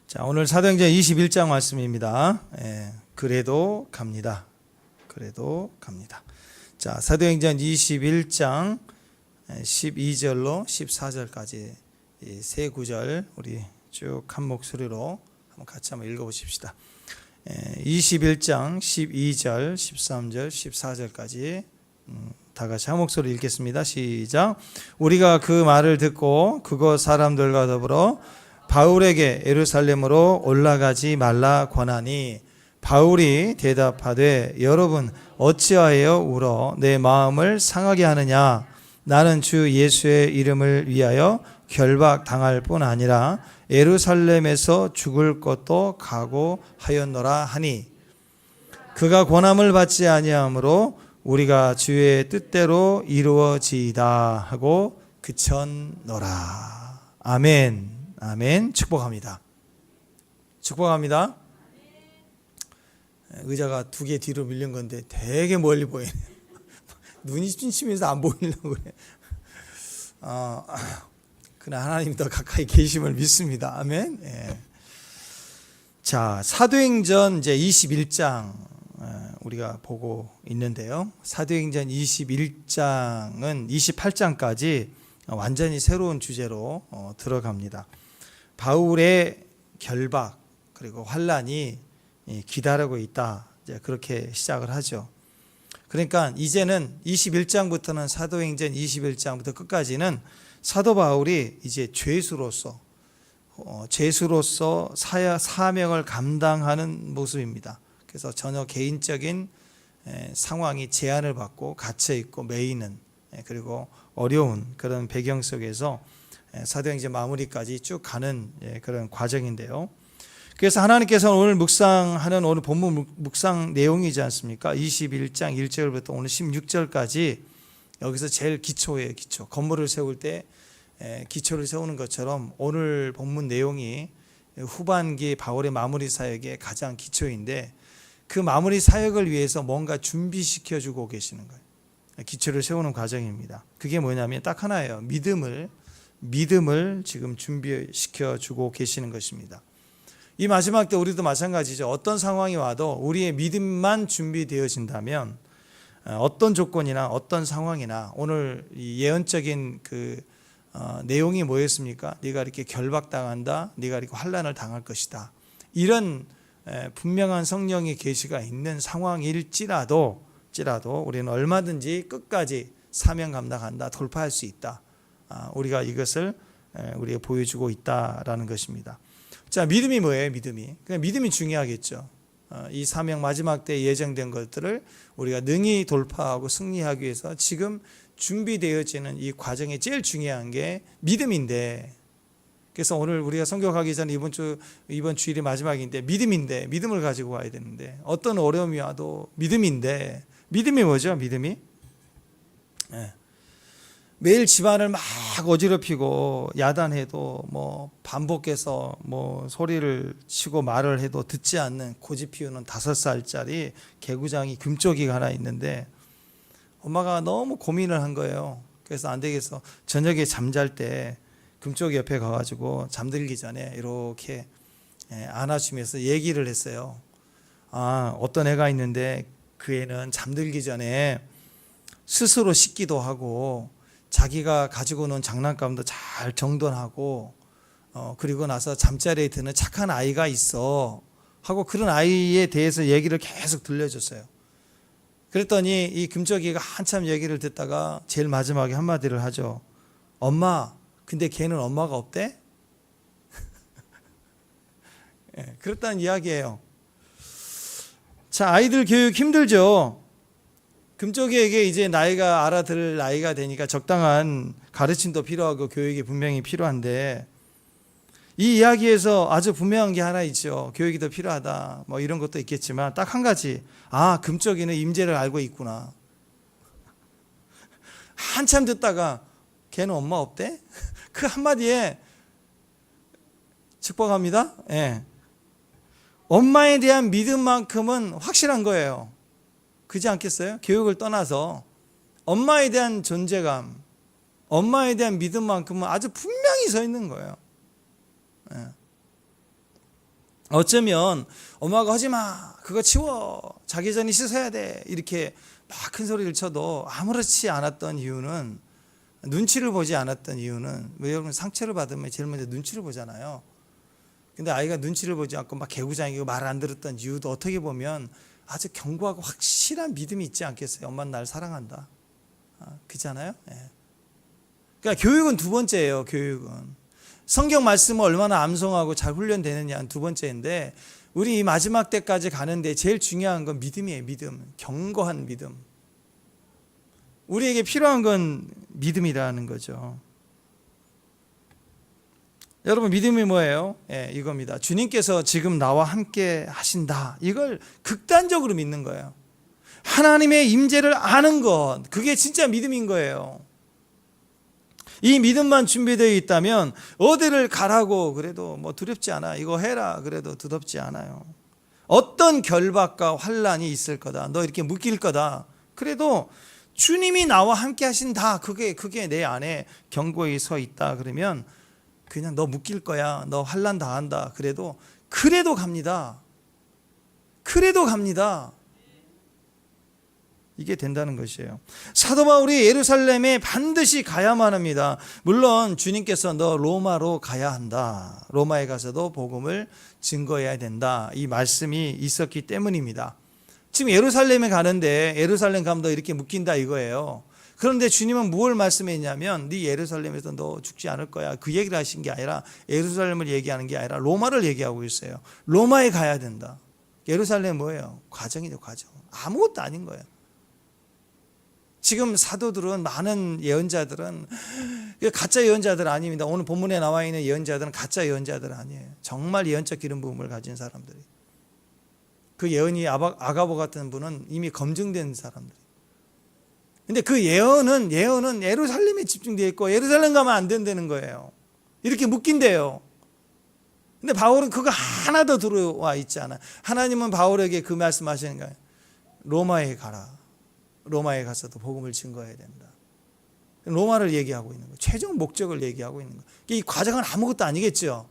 자, 오늘 사도행전 21장 말씀입니다. 그래도 갑니다. 그래도 갑니다. 자, 사도행전 21장 12절로 14절까지 이 세 구절 우리 쭉 한 목소리로 한번 같이 한번 읽어보십시다. 21장 12절, 13절, 14절까지 다 같이 한 목소리 읽겠습니다. 시작. 우리가 그 말을 듣고 그곳 사람들과 더불어 바울에게 예루살렘으로 올라가지 말라 권하니, 바울이 대답하되 여러분 어찌하여 울어 내 마음을 상하게 하느냐. 나는 주 예수의 이름을 위하여 결박당할 뿐 아니라 예루살렘에서 죽을 것도 각오하였노라 하니, 그가 권함을 받지 아니하므로 우리가 주의 뜻대로 이루어지이다 하고 그쳤노라. 아멘. 아멘. 축복합니다. 축복합니다. 의자가 두 개 뒤로 밀린 건데 되게 멀리 보이네. 눈이 침침해서 안 보이려고 그래. 그러나 하나님 더 가까이 계심을 믿습니다. 아멘. 예. 자, 사도행전 이제 21장 우리가 보고 있는데요. 사도행전 21장은 28장까지 완전히 새로운 주제로 들어갑니다. 바울의 결박 그리고 환난이 기다리고 있다. 이제 그렇게 시작을 하죠. 그러니까 이제는 21장부터는 사도행전 21장부터 끝까지는 사도 바울이 이제 죄수로서 사명을 감당하는 모습입니다. 그래서 전혀 개인적인 상황이 제한을 받고 갇혀 있고 매이는 그리고 어려운 그런 배경 속에서 사도행전 마무리까지 쭉 가는 그런 과정인데요. 그래서 하나님께서 오늘 묵상하는 오늘 본문 묵상 내용이지 않습니까? 21장 1절부터 오늘 16절까지 여기서 제일 기초예요. 기초. 건물을 세울 때 기초를 세우는 것처럼 오늘 본문 내용이 후반기 바울의 마무리 사역의 가장 기초인데, 그 마무리 사역을 위해서 뭔가 준비시켜주고 계시는 거예요. 기초를 세우는 과정입니다. 그게 뭐냐면 딱 하나예요. 믿음을 지금 준비시켜주고 계시는 것입니다. 이 마지막 때 우리도 마찬가지죠. 어떤 상황이 와도 우리의 믿음만 준비되어진다면 어떤 조건이나 어떤 상황이나, 오늘 예언적인 그 내용이 뭐였습니까? 네가 이렇게 결박당한다, 네가 이렇게 환난을 당할 것이다, 이런 분명한 성령의 계시가 있는 상황일지라도 우리는 얼마든지 끝까지 사명 감당한다, 돌파할 수 있다. 우리가 이것을 우리가 보여주고 있다라는 것입니다. 자, 믿음이 뭐예요? 믿음이 중요하겠죠. 이 사명 마지막 때 예정된 것들을 우리가 능히 돌파하고 승리하기 위해서 지금 준비되어지는 이 과정에 제일 중요한 게 믿음인데, 그래서 오늘 우리가 성경하기 전에 이번 주일이 마지막인데 믿음을 가지고 와야 되는데, 어떤 어려움이 와도 믿음인데, 믿음이 뭐죠? 믿음이 매일 집안을 막 어지럽히고 야단해도 반복해서 소리를 치고 말을 해도 듣지 않는 고집 피우는 5살짜리 개구장이 금쪽이가 하나 있는데, 엄마가 너무 고민을 한 거예요. 그래서 안 되겠어, 저녁에 잠잘 때 금쪽이 옆에 가가지고 잠들기 전에 이렇게 안아주면서 얘기를 했어요. 어떤 애가 있는데 그 애는 잠들기 전에 스스로 씻기도 하고 자기가 가지고 노는 장난감도 잘 정돈하고 그리고 나서 잠자리에 드는 착한 아이가 있어 하고, 그런 아이에 대해서 얘기를 계속 들려줬어요. 그랬더니 이 금쪽이가 한참 얘기를 듣다가 제일 마지막에 한마디를 하죠. 엄마, 근데 걔는 엄마가 없대? 그렇다는 이야기예요. 자, 아이들 교육 힘들죠. 금쪽이에게 이제 나이가 알아들을 나이가 되니까 적당한 가르침도 필요하고 교육이 분명히 필요한데, 이 이야기에서 아주 분명한 게 하나 있죠. 교육이 더 필요하다, 이런 것도 있겠지만 딱 한 가지, 금쪽이는 임재를 알고 있구나. 한참 듣다가 걔는 엄마 없대? 그 한마디에 축복합니다. 엄마에 대한 믿음만큼은 확실한 거예요. 그렇지 않겠어요? 교육을 떠나서 엄마에 대한 존재감, 엄마에 대한 믿음만큼은 아주 분명히 서 있는 거예요. 어쩌면 엄마가 하지 마, 그거 치워, 자기 전에 씻어야 돼, 이렇게 막 큰 소리를 쳐도 아무렇지 않았던 이유는, 눈치를 보지 않았던 이유는, 왜 여러분 상처를 받으면 제일 먼저 눈치를 보잖아요. 근데 아이가 눈치를 보지 않고 막 개구장이고 말 안 들었던 이유도 어떻게 보면 아주 견고하고 확실한 믿음이 있지 않겠어요? 엄마는 날 사랑한다, 그잖아요. 그러니까 교육은 두 번째예요. 교육은 성경 말씀을 얼마나 암송하고 잘 훈련되느냐는 두 번째인데, 우리 이 마지막 때까지 가는데 제일 중요한 건 믿음이에요. 믿음, 견고한 믿음. 우리에게 필요한 건 믿음이라는 거죠. 여러분, 믿음이 뭐예요? 이겁니다. 주님께서 지금 나와 함께 하신다, 이걸 극단적으로 믿는 거예요. 하나님의 임재를 아는 것, 그게 진짜 믿음인 거예요. 이 믿음만 준비되어 있다면 어디를 가라고 그래도 뭐 두렵지 않아, 이거 해라 그래도 두렵지 않아요. 어떤 결박과 환란이 있을 거다, 너 이렇게 묶일 거다, 그래도 주님이 나와 함께 하신다, 그게 내 안에 견고히 서 있다, 그러면 그냥 너 묶일 거야, 너 환란 당한다, 그래도 갑니다. 그래도 갑니다. 이게 된다는 것이에요. 사도 바울이 예루살렘에 반드시 가야만 합니다. 물론 주님께서 너 로마로 가야 한다, 로마에 가서도 복음을 증거해야 된다, 이 말씀이 있었기 때문입니다. 지금 예루살렘에 가는데 예루살렘 가면 너 이렇게 묶인다 이거예요. 그런데 주님은 무엇을 말씀했냐면, 네 예루살렘에서 너 죽지 않을 거야, 그 얘기를 하신 게 아니라 예루살렘을 얘기하는 게 아니라 로마를 얘기하고 있어요. 로마에 가야 된다. 예루살렘 뭐예요? 과정이죠, 과정. 아무것도 아닌 거예요. 지금 사도들은, 많은 예언자들은 가짜 예언자들 아닙니다. 오늘 본문에 나와 있는 예언자들은 가짜 예언자들 아니에요. 정말 예언적 기름 부음을 가진 사람들이. 그 예언이 아가보 같은 분은 이미 검증된 사람들. 근데 그 예언은 예루살렘에 집중되어 있고 예루살렘 가면 안 된다는 거예요. 이렇게 묶인대요. 근데 바울은 그거 하나도 들어와 있지 않아요. 하나님은 바울에게 그 말씀하시는 거예요. 로마에 가라. 로마에 가서도 복음을 증거해야 된다. 로마를 얘기하고 있는 거예요. 최종 목적을 얘기하고 있는 거예요. 이 과정은 아무것도 아니겠죠.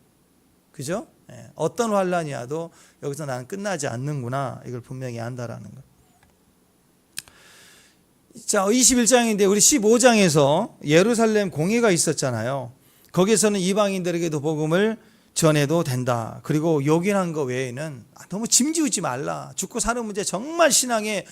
그죠? 어떤 환란이 와도 여기서 나는 끝나지 않는구나, 이걸 분명히 안다라는 거. 자, 21장인데 우리 15장에서 예루살렘 공회가 있었잖아요. 거기에서는 이방인들에게도 복음을 전해도 된다. 그리고 요긴한 거 외에는 너무 짐지우지 말라. 죽고 사는 문제 정말 신앙에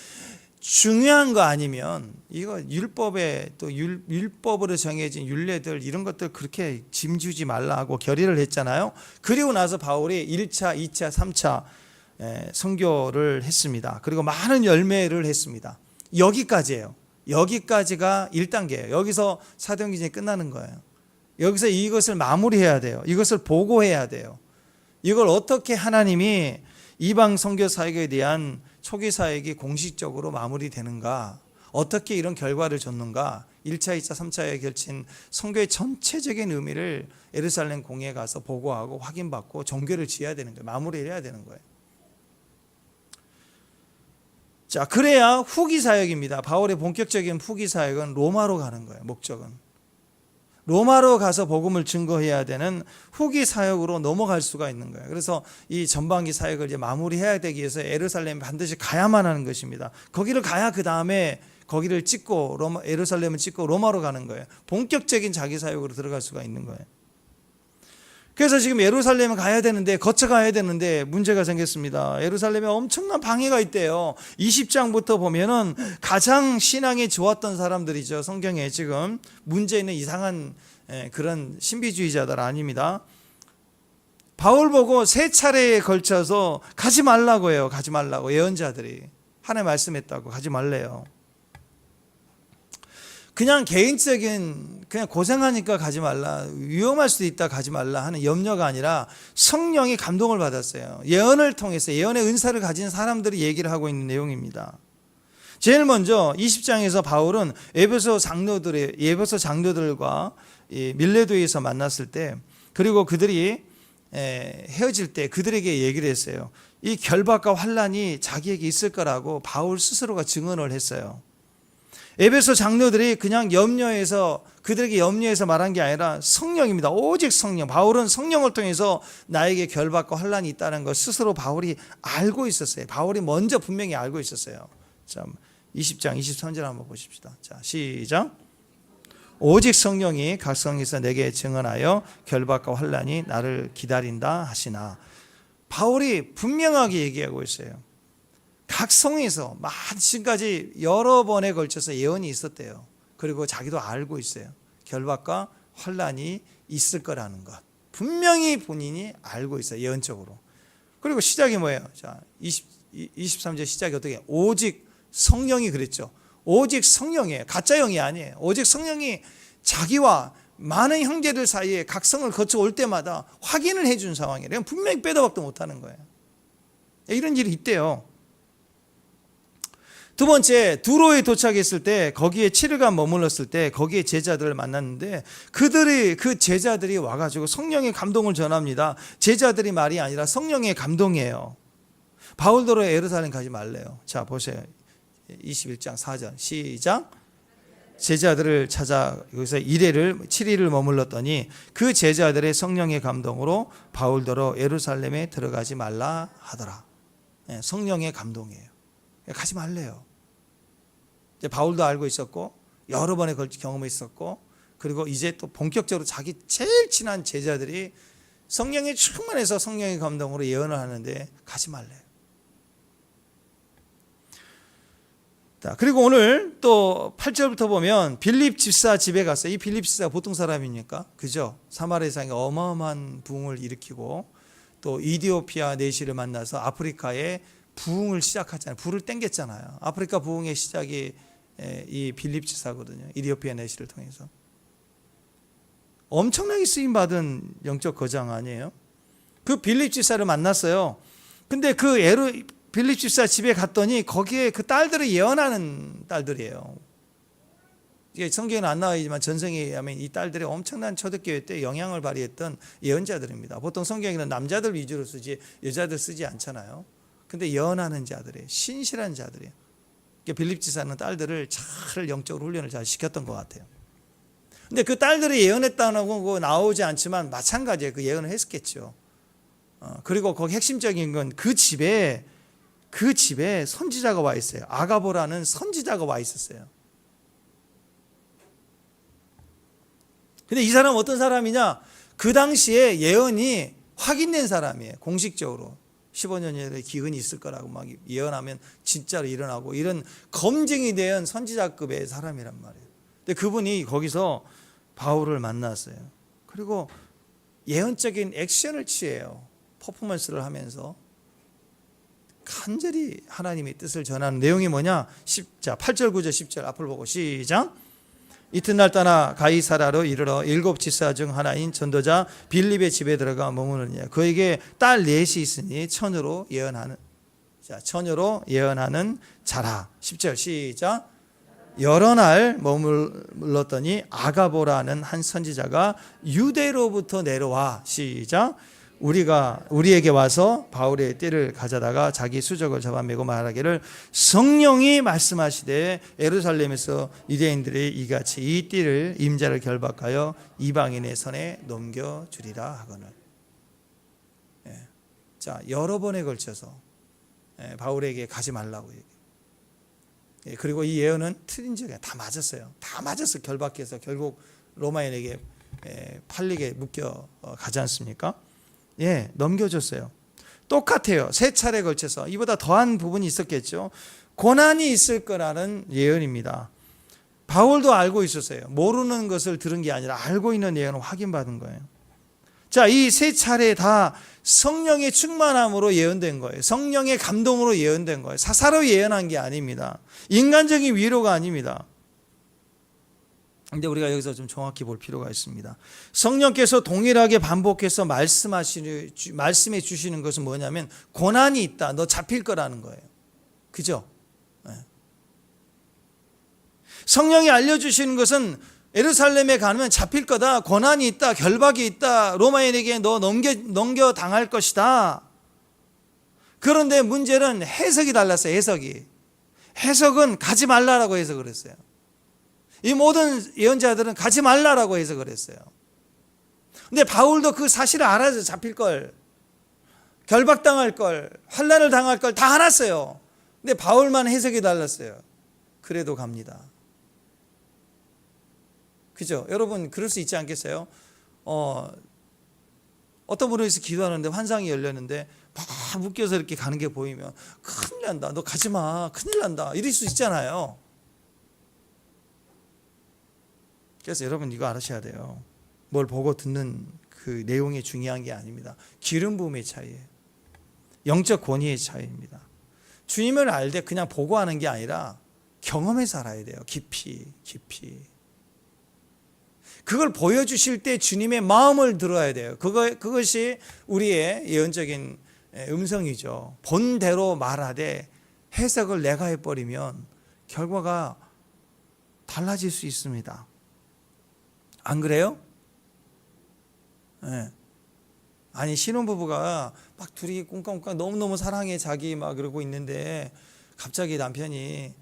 중요한 거 아니면 이거 율법에 또 율법으로 정해진 율례들 이런 것들 그렇게 짐지우지 말라 하고 결의를 했잖아요. 그리고 나서 바울이 1차, 2차, 3차 선교를 했습니다. 그리고 많은 열매를 했습니다. 여기까지예요. 여기까지가 1단계예요. 여기서 사도행전이 끝나는 거예요. 여기서 이것을 마무리해야 돼요. 이것을 보고해야 돼요. 이걸 어떻게 하나님이 이방 선교 사역에 대한 초기 사역이 공식적으로 마무리되는가, 어떻게 이런 결과를 줬는가, 1차, 2차, 3차에 걸친 선교의 전체적인 의미를 예루살렘 공회에 가서 보고하고 확인받고 종교를 지어야 되는 거예요. 마무리를 해야 되는 거예요. 자, 그래야 후기 사역입니다. 바울의 본격적인 후기 사역은 로마로 가는 거예요. 목적은 로마로 가서 복음을 증거해야 되는 후기 사역으로 넘어갈 수가 있는 거예요. 그래서 이 전반기 사역을 이제 마무리해야 되기 위해서 예루살렘에 반드시 가야만 하는 것입니다. 거기를 가야 그 다음에 거기를 찍고 예루살렘을 찍고 로마로 가는 거예요. 본격적인 자기 사역으로 들어갈 수가 있는 거예요. 그래서 지금 예루살렘에 가야 되는데, 거쳐가야 되는데 문제가 생겼습니다. 예루살렘에 엄청난 방해가 있대요. 20장부터 보면은 가장 신앙이 좋았던 사람들이죠. 성경에 지금 문제 있는 이상한 그런 신비주의자들 아닙니다. 바울 보고 3차례에 걸쳐서 가지 말라고 해요. 가지 말라고. 예언자들이 하나님 말씀했다고 가지 말래요. 그냥 개인적인, 그냥 고생하니까 가지 말라, 위험할 수도 있다 가지 말라 하는 염려가 아니라 성령이 감동을 받았어요. 예언을 통해서, 예언의 은사를 가진 사람들이 얘기를 하고 있는 내용입니다. 제일 먼저 20장에서 바울은 에베소 장로들과 밀레도에서 만났을 때, 그리고 그들이 헤어질 때 그들에게 얘기를 했어요. 이 결박과 환란이 자기에게 있을 거라고 바울 스스로가 증언을 했어요. 에베소 장로들이 그냥 그들에게 염려해서 말한 게 아니라 성령입니다. 오직 성령. 바울은 성령을 통해서 나에게 결박과 환란이 있다는 걸 스스로 바울이 알고 있었어요. 바울이 먼저 분명히 알고 있었어요. 자, 20장 23절 한번 보십시다. 자, 시작. 오직 성령이 각 성에서 내게 증언하여 결박과 환란이 나를 기다린다 하시나. 바울이 분명하게 얘기하고 있어요. 각 성에서 지금까지 여러 번에 걸쳐서 예언이 있었대요. 그리고 자기도 알고 있어요. 결박과 환란이 있을 거라는 것. 분명히 본인이 알고 있어요. 예언적으로. 그리고 시작이 뭐예요? 자, 23절 시작이 어떻게 해요? 오직 성령이 그랬죠. 오직 성령이에요. 가짜 영이 아니에요. 오직 성령이 자기와 많은 형제들 사이에 각성을 거쳐 올 때마다 확인을 해준 상황이에요. 분명히 빼도 박도 못하는 거예요. 이런 일이 있대요. 두 번째, 두로에 도착했을 때 거기에 7일간 머물렀을 때 거기에 제자들을 만났는데 그 제자들이 와가지고 성령의 감동을 전합니다. 제자들이 말이 아니라 성령의 감동이에요. 바울더러 예루살렘 가지 말래요. 자, 보세요. 21장 4절 시작. 제자들을 찾아 여기서 7일을 머물렀더니 그 제자들의 성령의 감동으로 바울더러 예루살렘에 들어가지 말라 하더라. 성령의 감동이에요. 가지 말래요. 이제 바울도 알고 있었고 여러 번에 걸쳐 경험했었고 그리고 이제 또 본격적으로 자기 제일 친한 제자들이 성령에 충만해서 성령의 감동으로 예언을 하는데 가지 말래요. 자, 그리고 오늘 또 8절부터 보면 빌립 집사 집에 갔어요. 이 빌립 집사가 보통 사람입니까? 그죠? 사마리아상에 어마어마한 부흥을 일으키고 또 이디오피아 내시를 만나서 아프리카에 부흥을 시작하잖아요. 불을 땡겼잖아요. 아프리카 부흥의 시작이 이 빌립 집사거든요. 이디오피아 내시를 통해서. 엄청나게 쓰임받은 영적 거장 아니에요? 그 빌립 집사를 만났어요. 근데 빌립 집사 집에 갔더니 거기에 그 딸들을 예언하는 딸들이에요. 이게 성경에는 안 나와 있지만 전성에 의하면 이 딸들이 엄청난 초대교회 때 영향을 발휘했던 예언자들입니다. 보통 성경에는 남자들 위주로 쓰지 여자들 쓰지 않잖아요. 근데 예언하는 자들이에요. 신실한 자들이에요. 빌립 집사는 딸들을 잘 영적으로 훈련을 잘 시켰던 것 같아요. 근데 그 딸들이 예언했다고 나오지 않지만 마찬가지예요. 그 예언을 했었겠죠. 그리고 거기 핵심적인 건 그 집에 선지자가 와 있어요. 아가보라는 선지자가 와 있었어요. 근데 이 사람은 어떤 사람이냐? 그 당시에 예언이 확인된 사람이에요. 공식적으로. 15년 전에 기근이 있을 거라고 막 예언하면 진짜로 일어나고 이런 검증이 된 선지자급의 사람이란 말이에요. 근데 그분이 거기서 바울을 만났어요. 그리고 예언적인 액션을 취해요. 퍼포먼스를 하면서 간절히 하나님의 뜻을 전하는 내용이 뭐냐? 8절 9절 10절 앞을 보고 시작. 이튿날 떠나 가이사라로 이르러 7 집사 중 하나인 전도자 빌립의 집에 들어가 머무르니라. 그에게 딸 넷이 있으니 처녀로 예언하는 자라. 10절 시작. 여러 날 머물렀더니 아가보라는 한 선지자가 유대로부터 내려와 시작. 우리에게 와서 바울의 띠를 가져다가 자기 수적을 잡아매고 말하기를 성령이 말씀하시되 예루살렘에서 유대인들이 이같이 이 띠를 임자를 결박하여 이방인의 손에 넘겨주리라 하거늘. 자, 여러 번에 걸쳐서 바울에게 가지 말라고 얘기해요. 그리고 이 예언은 틀린 적이 다 맞았어요. 다 맞았어. 결박해서 결국 로마인에게 팔리게 묶여 가지 않습니까? 넘겨줬어요. 똑같아요. 3차례에 걸쳐서 이보다 더한 부분이 있었겠죠. 고난이 있을 거라는 예언입니다. 바울도 알고 있었어요. 모르는 것을 들은 게 아니라 알고 있는 예언을 확인받은 거예요. 자, 이 3차례 다 성령의 충만함으로 예언된 거예요. 성령의 감동으로 예언된 거예요. 사사로 예언한 게 아닙니다. 인간적인 위로가 아닙니다. 근데 우리가 여기서 좀 정확히 볼 필요가 있습니다. 성령께서 동일하게 반복해서 말씀해 주시는 것은 뭐냐면 고난이 있다. 너 잡힐 거라는 거예요. 그죠? 성령이 알려주시는 것은 예루살렘에 가면 잡힐 거다. 고난이 있다. 결박이 있다. 로마인에게 너 넘겨 당할 것이다. 그런데 문제는 해석이 달랐어요. 해석은 가지 말라라고 해석을 했어요. 이 모든 예언자들은 가지 말라라고 해석을 했어요. 근데 바울도 그 사실을 알아서 잡힐 걸, 결박당할 걸, 환난을 당할 걸 다 알았어요. 근데 바울만 해석이 달랐어요. 그래도 갑니다. 그죠? 여러분 그럴 수 있지 않겠어요? 어떤 분이 있어 기도하는데 환상이 열렸는데 막 묶여서 이렇게 가는 게 보이면 큰일 난다, 너 가지 마, 큰일 난다, 이럴 수 있잖아요. 그래서 여러분 이거 알으셔야 돼요. 뭘 보고 듣는 그 내용이 중요한 게 아닙니다. 기름 부음의 차이예요. 영적 권위의 차이입니다. 주님을 알되 그냥 보고 하는 게 아니라 경험해서 알아야 돼요. 깊이. 그걸 보여주실 때 주님의 마음을 들어야 돼요. 그것이 우리의 예언적인 음성이죠. 본대로 말하되 해석을 내가 해버리면 결과가 달라질 수 있습니다. 안 그래요? 네. 아니 신혼부부가 막 둘이 꿍깍꿍깍 너무너무 사랑해 자기 막 그러고 있는데 갑자기 남편이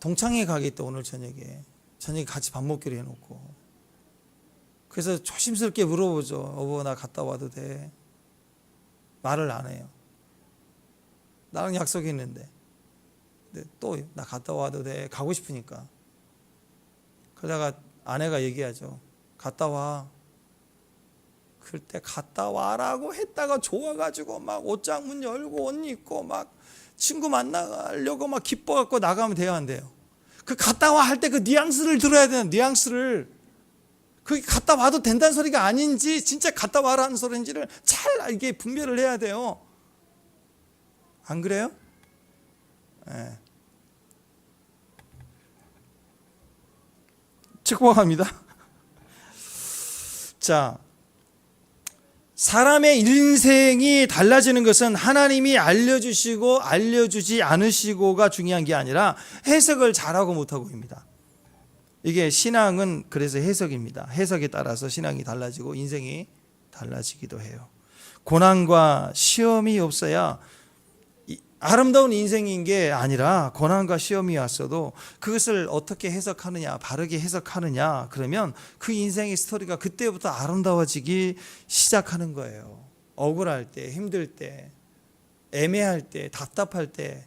동창회 가겠다 오늘 저녁에 같이 밥 먹기로 해놓고 그래서 조심스럽게 물어보죠. 여보 나 갔다 와도 돼? 말을 안 해요. 나랑 약속했는데 또 나 갔다 와도 돼? 가고 싶으니까. 그러다가 아내가 얘기하죠. 갔다 와. 그럴 때 갔다 와라고 했다가 좋아가지고 막 옷장 문 열고 옷 입고 막 친구 만나려고 막 기뻐갖고 나가면 돼요, 안 돼요? 그 갔다 와 할 때 그 뉘앙스를 들어야 되는 뉘앙스를. 그게 갔다 와도 된다는 소리가 아닌지 진짜 갔다 와라는 소리인지를 잘 이게 분별을 해야 돼요. 안 그래요? 네. 축복합니다. 자, 사람의 인생이 달라지는 것은 하나님이 알려주시고 알려주지 않으시고가 중요한 게 아니라 해석을 잘하고 못하고입니다. 이게 신앙은 그래서 해석입니다. 해석에 따라서 신앙이 달라지고 인생이 달라지기도 해요. 고난과 시험이 없어야 아름다운 인생인 게 아니라 고난과 시험이 왔어도 그것을 어떻게 해석하느냐, 바르게 해석하느냐, 그러면 그 인생의 스토리가 그때부터 아름다워지기 시작하는 거예요. 억울할 때, 힘들 때, 애매할 때, 답답할 때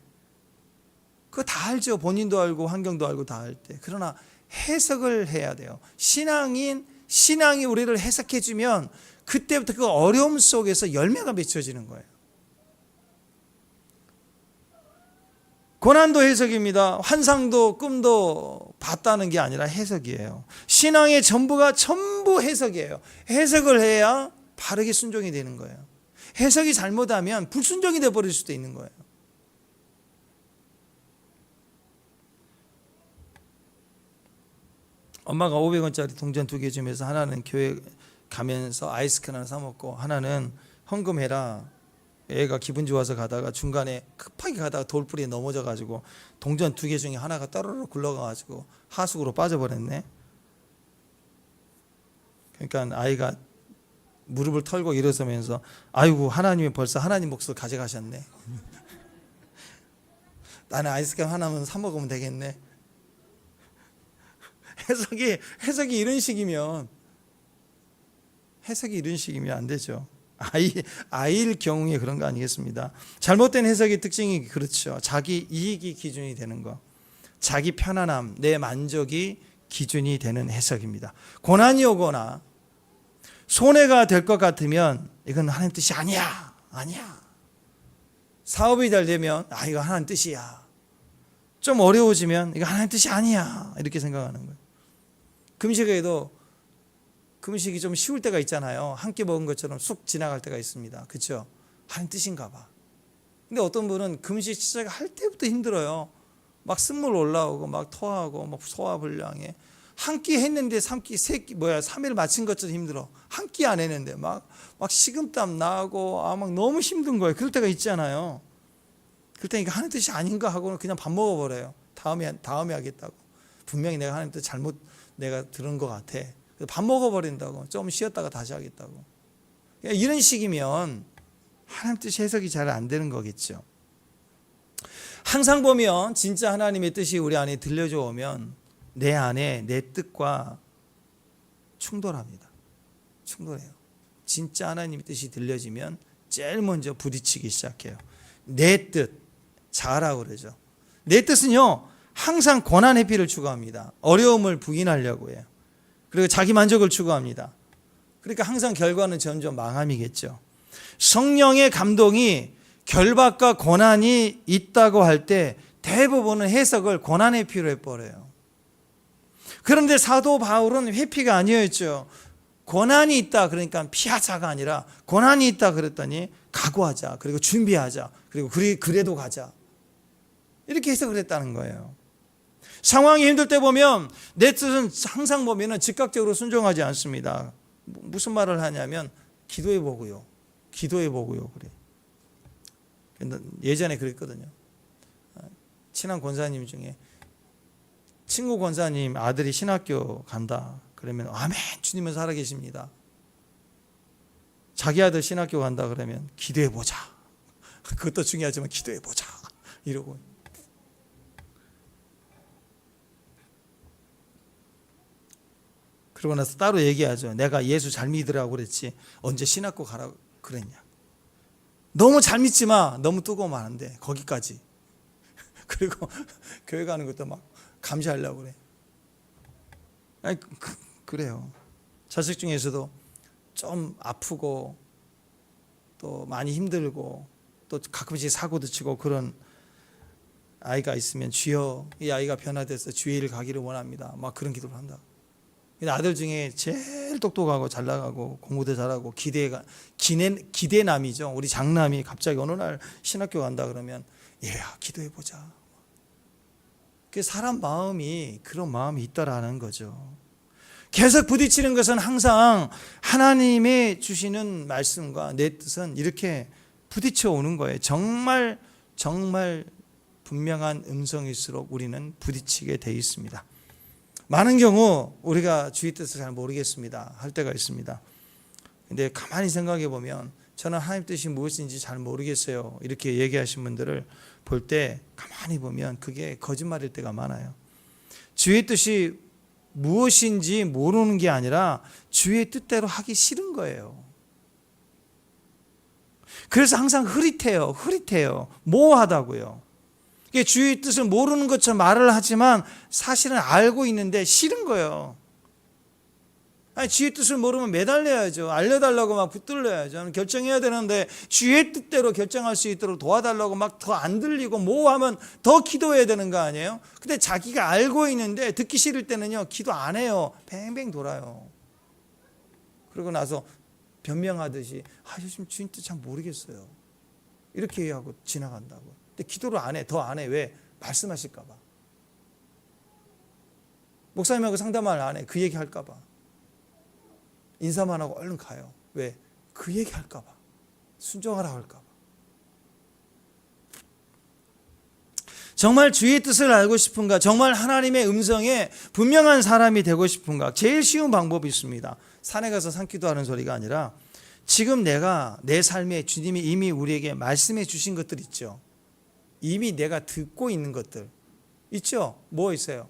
그거 다 알죠. 본인도 알고 환경도 알고 다 알 때. 그러나 해석을 해야 돼요. 신앙이 우리를 해석해주면 그때부터 그 어려움 속에서 열매가 맺혀지는 거예요. 고난도 해석입니다. 환상도 꿈도 봤다는 게 아니라 해석이에요. 신앙의 전부가 전부 해석이에요. 해석을 해야 바르게 순종이 되는 거예요. 해석이 잘못하면 불순종이 되어버릴 수도 있는 거예요. 엄마가 500원짜리 동전 2개 주면서 하나는 교회 가면서 아이스크림 하나 사 먹고 하나는 헌금해라. 애가 기분 좋아서 가다가 중간에 급하게 가다가 돌뿌리에 넘어져 가지고 동전 2개 중에 하나가 따로록 굴러가 가지고 하수구로 빠져버렸네. 그러니까 아이가 무릎을 털고 일어서면서 아이고 하나님이 벌써 하나님 몫을 가져가셨네. 나는 아이스크림 하나만 사 먹으면 되겠네. 해석이 이런 식이면 안 되죠. 아이일 경우에 그런 거 아니겠습니다. 잘못된 해석의 특징이 그렇죠. 자기 이익이 기준이 되는 거, 자기 편안함, 내 만족이 기준이 되는 해석입니다. 고난이 오거나 손해가 될 것 같으면 이건 하나님 뜻이 아니야. 사업이 잘 되면 이거 하나님 뜻이야. 좀 어려워지면 이거 하나님 뜻이 아니야. 이렇게 생각하는 거예요. 금식이 좀 쉬울 때가 있잖아요. 한 끼 먹은 것처럼 쑥 지나갈 때가 있습니다. 그렇죠? 하나님 뜻인가 봐. 근데 어떤 분은 금식 시작할 때부터 힘들어요. 막 쓴물 올라오고 막 토하고 막 소화불량에 한 끼 했는데 3일 마친 것처럼 힘들어. 한 끼 안 했는데 막 식은땀 나고 막 너무 힘든 거예요. 그럴 때가 있잖아요. 그럴 때 이게 하나님 뜻이 아닌가 하고는 그냥 밥 먹어버려요. 다음에 하겠다고. 분명히 내가 하나님 뜻 잘못 내가 들은 것 같아. 밥 먹어버린다고. 좀 쉬었다가 다시 하겠다고. 이런 식이면 하나님 뜻이 해석이 잘 안 되는 거겠죠. 항상 보면 진짜 하나님의 뜻이 우리 안에 들려져 오면 내 안에 내 뜻과 충돌합니다. 충돌해요. 진짜 하나님의 뜻이 들려지면 제일 먼저 부딪히기 시작해요. 내 뜻, 자라고 그러죠. 내 뜻은요, 항상 고난 회피를 추구합니다. 어려움을 부인하려고 해요. 그리고 자기 만족을 추구합니다. 그러니까 항상 결과는 점점 망함이겠죠. 성령의 감동이 결박과 고난이 있다고 할 때 대부분은 해석을 고난 회피로 해버려요. 그런데 사도 바울은 회피가 아니었죠. 고난이 있다 그러니까 피하자가 아니라 고난이 있다 그랬더니 각오하자, 그리고 준비하자, 그리고 그래도 가자, 이렇게 해석을 했다는 거예요. 상황이 힘들 때 보면 내 뜻은 항상 보면 즉각적으로 순종하지 않습니다. 무슨 말을 하냐면 기도해보고요, 그래. 예전에 그랬거든요. 친한 권사님 중에 친구 권사님 아들이 신학교 간다 그러면 아멘, 주님은 살아계십니다. 자기 아들 신학교 간다 그러면 기도해보자, 그것도 중요하지만 기도해보자 이러고. 그러고 나서 따로 얘기하죠. 내가 예수 잘 믿으라고 그랬지 언제 신학교 가라고 그랬냐. 너무 잘 믿지 마, 너무 뜨거우면 안 돼, 거기까지. 그리고 교회 가는 것도 막 감시하려고 그래. 아니, 그래요. 자식 중에서도 좀 아프고 또 많이 힘들고 또 가끔씩 사고도 치고 그런 아이가 있으면 주여 이 아이가 변화돼서 주의 일 가기를 원합니다, 막 그런 기도를 한다. 아들 중에 제일 똑똑하고 잘 나가고 공부도 잘하고 기대남이죠. 우리 장남이 갑자기 어느 날 신학교 간다 그러면 얘야 기도해보자. 사람 마음이 그런 마음이 있다라는 거죠. 계속 부딪히는 것은 항상 하나님의 주시는 말씀과 내 뜻은 이렇게 부딪혀 오는 거예요. 정말 분명한 음성일수록 우리는 부딪히게 돼 있습니다. 많은 경우 우리가 주의 뜻을 잘 모르겠습니다 할 때가 있습니다. 근데 가만히 생각해 보면 저는 하나님 뜻이 무엇인지 잘 모르겠어요 이렇게 얘기하신 분들을 볼 때 가만히 보면 그게 거짓말일 때가 많아요. 주의 뜻이 무엇인지 모르는 게 아니라 주의 뜻대로 하기 싫은 거예요. 그래서 항상 흐릿해요. 모호하다고요. 주의 뜻을 모르는 것처럼 말을 하지만 사실은 알고 있는데 싫은 거예요. 아니, 주의 뜻을 모르면 매달려야죠. 알려달라고 막 붙들려야죠. 결정해야 되는데 주의 뜻대로 결정할 수 있도록 도와달라고 막 더 안 들리고 모호하면 더 기도해야 되는 거 아니에요? 근데 자기가 알고 있는데 듣기 싫을 때는요 기도 안 해요. 뱅뱅 돌아요. 그러고 나서 변명하듯이 요즘 주님 뜻 잘 모르겠어요 이렇게 얘기하고 지나간다고. 근데 기도를 안 해. 더 안 해. 왜? 말씀하실까 봐. 목사님하고 상담을 안 해. 그 얘기 할까 봐. 인사만 하고 얼른 가요. 왜? 그 얘기 할까 봐. 순종하라 할까 봐. 정말 주의 뜻을 알고 싶은가? 정말 하나님의 음성에 분명한 사람이 되고 싶은가? 제일 쉬운 방법이 있습니다. 산에 가서 산기도하는 소리가 아니라 지금 내가 내 삶에 주님이 이미 우리에게 말씀해 주신 것들 있죠. 이미 내가 듣고 있는 것들 있죠. 뭐 있어요?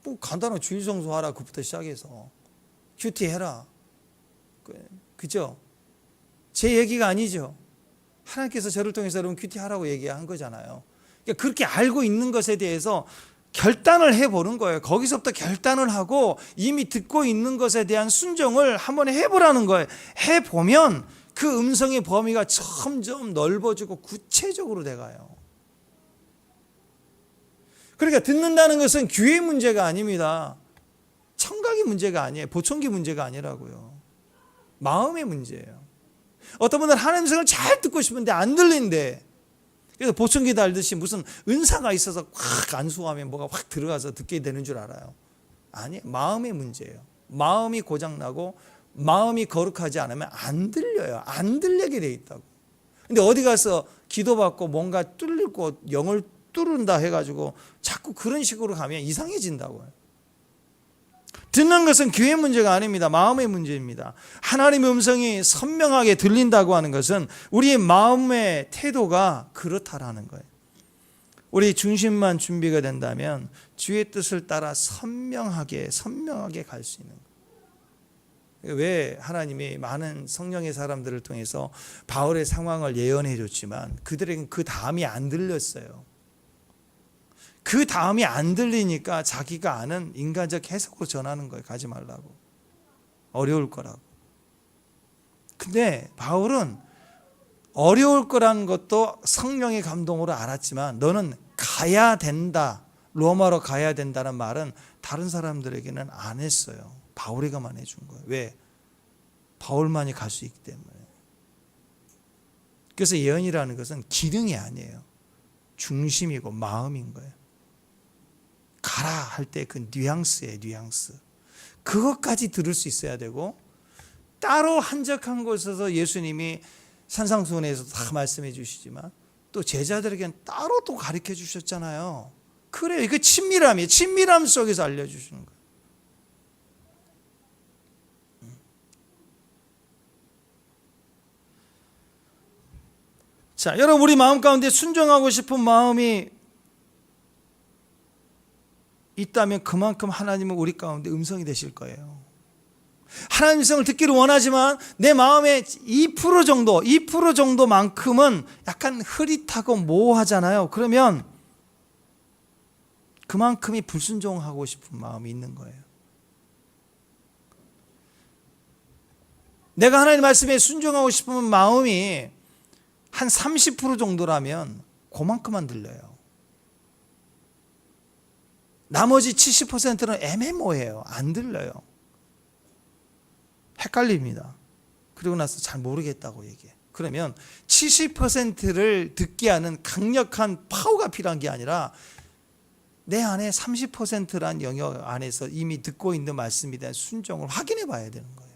뭐 간단한 주일 성수하라 그부터 시작해서 큐티 해라, 그죠? 제 얘기가 아니죠. 하나님께서 저를 통해서 여러분 큐티 하라고 얘기한 거잖아요. 그러니까 그렇게 알고 있는 것에 대해서 결단을 해보는 거예요. 거기서부터 결단을 하고 이미 듣고 있는 것에 대한 순종을 한번 해보라는 거예요. 해보면 그 음성의 범위가 점점 넓어지고 구체적으로 돼가요. 그러니까 듣는다는 것은 귀의 문제가 아닙니다. 청각의 문제가 아니에요. 보청기 문제가 아니라고요. 마음의 문제예요. 어떤 분들은 하나님의 음성을 잘 듣고 싶은데 안 들린대. 그래서 보청기 달듯이 무슨 은사가 있어서 확 안수하면 뭐가 확 들어가서 듣게 되는 줄 알아요. 아니에요. 마음의 문제예요. 마음이 고장나고 마음이 거룩하지 않으면 안 들려요. 안 들리게 돼 있다고. 근데 어디 가서 기도받고 뭔가 뚫리고 영을 뚫는다 해가지고 자꾸 그런 식으로 가면 이상해진다고요. 듣는 것은 귀의 문제가 아닙니다. 마음의 문제입니다. 하나님의 음성이 선명하게 들린다고 하는 것은 우리의 마음의 태도가 그렇다라는 거예요. 우리 중심만 준비가 된다면 주의 뜻을 따라 선명하게 갈 수 있는 거예요. 왜 하나님이 많은 성령의 사람들을 통해서 바울의 상황을 예언해 줬지만 그들에겐 그 다음이 안 들렸어요. 그 다음이 안 들리니까 자기가 아는 인간적 해석으로 전하는 거예요. 가지 말라고. 어려울 거라고. 근데 바울은 어려울 거라는 것도 성령의 감동으로 알았지만 너는 가야 된다, 로마로 가야 된다는 말은 다른 사람들에게는 안 했어요. 바울에게만 해준 거예요. 왜? 바울만이 갈 수 있기 때문에. 그래서 예언이라는 것은 기능이 아니에요. 중심이고 마음인 거예요. 가라 할 때 그 뉘앙스예요. 뉘앙스. 그것까지 들을 수 있어야 되고, 따로 한적한 곳에서 예수님이 산상수훈에서 다 말씀해 주시지만 또 제자들에게는 따로 또 가르쳐 주셨잖아요. 그래요. 이거 친밀함이에요. 친밀함 속에서 알려주시는 거예요. 자, 여러분, 우리 마음 가운데 순종하고 싶은 마음이 있다면 그만큼 하나님은 우리 가운데 음성이 되실 거예요. 하나님 음성을 듣기를 원하지만 내 마음의 2% 정도만큼은 약간 흐릿하고 모호하잖아요. 그러면 그만큼이 불순종하고 싶은 마음이 있는 거예요. 내가 하나님 말씀에 순종하고 싶은 마음이 한 30% 정도라면 그만큼만 들려요. 나머지 70%는 애매모호해요. 안 들려요. 헷갈립니다. 그리고 나서 잘 모르겠다고 얘기해. 그러면 70%를 듣게 하는 강력한 파워가 필요한 게 아니라 내 안에 30%란 영역 안에서 이미 듣고 있는 말씀에 대한 순종을 확인해 봐야 되는 거예요.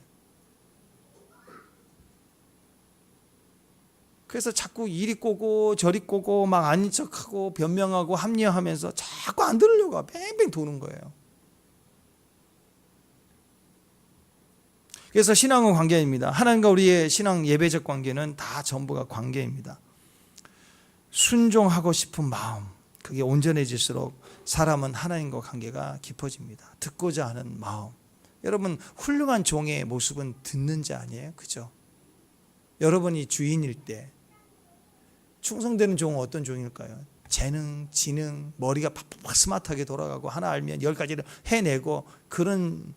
그래서 자꾸 이리 꼬고 저리 꼬고 막 아닌 척하고 변명하고 합리화하면서 자꾸 안 들으려고 뱅뱅 도는 거예요. 그래서 신앙은 관계입니다. 하나님과 우리의 신앙 예배적 관계는 다 전부가 관계입니다. 순종하고 싶은 마음, 그게 온전해질수록 사람은 하나님과 관계가 깊어집니다. 듣고자 하는 마음. 여러분, 훌륭한 종의 모습은 듣는 자 아니에요? 그죠? 여러분이 주인일 때 충성되는 종은 어떤 종일까요? 재능, 지능, 머리가 팍팍 스마트하게 돌아가고 하나 알면 10가지를 해내고 그런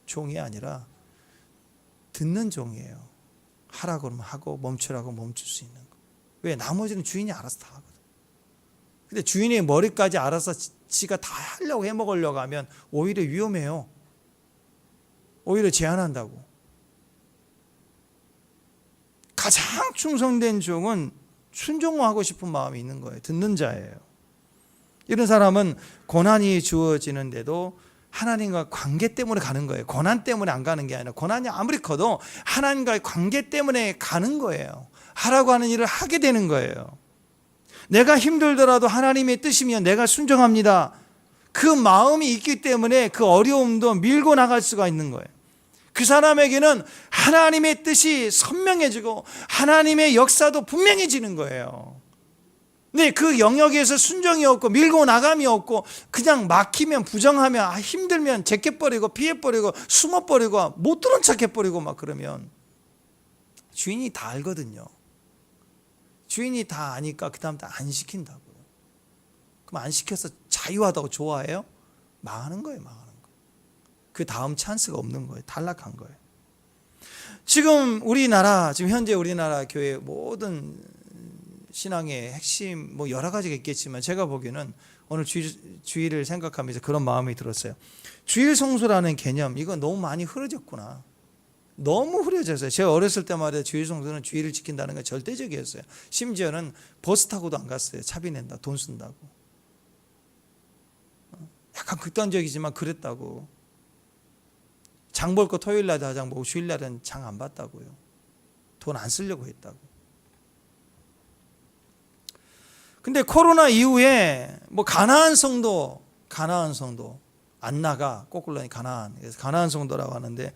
종이 아니라 듣는 종이에요. 하라고 하면 하고 멈추라고 멈출 수 있는 거. 왜? 나머지는 주인이 알아서 다 하거든. 근데 주인의 머리까지 알아서 지가 다 하려고 해먹으려고 하면 오히려 위험해요. 오히려 제한한다고. 가장 충성된 종은 순종하고 싶은 마음이 있는 거예요. 듣는 자예요. 이런 사람은 고난이 주어지는데도 하나님과 관계 때문에 가는 거예요. 고난 때문에 안 가는 게 아니라 고난이 아무리 커도 하나님과의 관계 때문에 가는 거예요. 하라고 하는 일을 하게 되는 거예요. 내가 힘들더라도 하나님의 뜻이면 내가 순종합니다. 그 마음이 있기 때문에 그 어려움도 밀고 나갈 수가 있는 거예요. 그 사람에게는 하나님의 뜻이 선명해지고 하나님의 역사도 분명해지는 거예요. 근데 그 영역에서 순종이 없고 밀고 나감이 없고 그냥 막히면 부정하면 힘들면 제껴버리고 피해버리고 숨어버리고 못 들은 척해버리고 막 그러면 주인이 다 알거든요. 주인이 다 아니까 그 다음부터 안 시킨다고요. 그럼 안 시켜서 자유하다고 좋아해요? 망하는 거예요. 망하는 거예요. 그 다음 찬스가 없는 거예요. 탈락한 거예요. 지금 현재 우리나라 교회 모든 신앙의 핵심 여러 가지가 있겠지만 제가 보기에는 오늘 주일을 생각하면서 그런 마음이 들었어요. 주일 성수라는 개념, 이거 너무 많이 흐려졌구나. 너무 흐려졌어요. 제가 어렸을 때마다 주일 성수는 주일을 지킨다는 게 절대적이었어요. 심지어는 버스 타고도 안 갔어요. 차비 낸다, 돈 쓴다고. 약간 극단적이지만 그랬다고. 장 볼 거 토요일 날 장 보고 주일 날은 장 안 봤다고요. 돈 안 쓰려고 했다고. 근데 코로나 이후에 가나안 성도 안 나가, 꼬꾸라니 가나안. 그래서 가나안 성도라고 하는데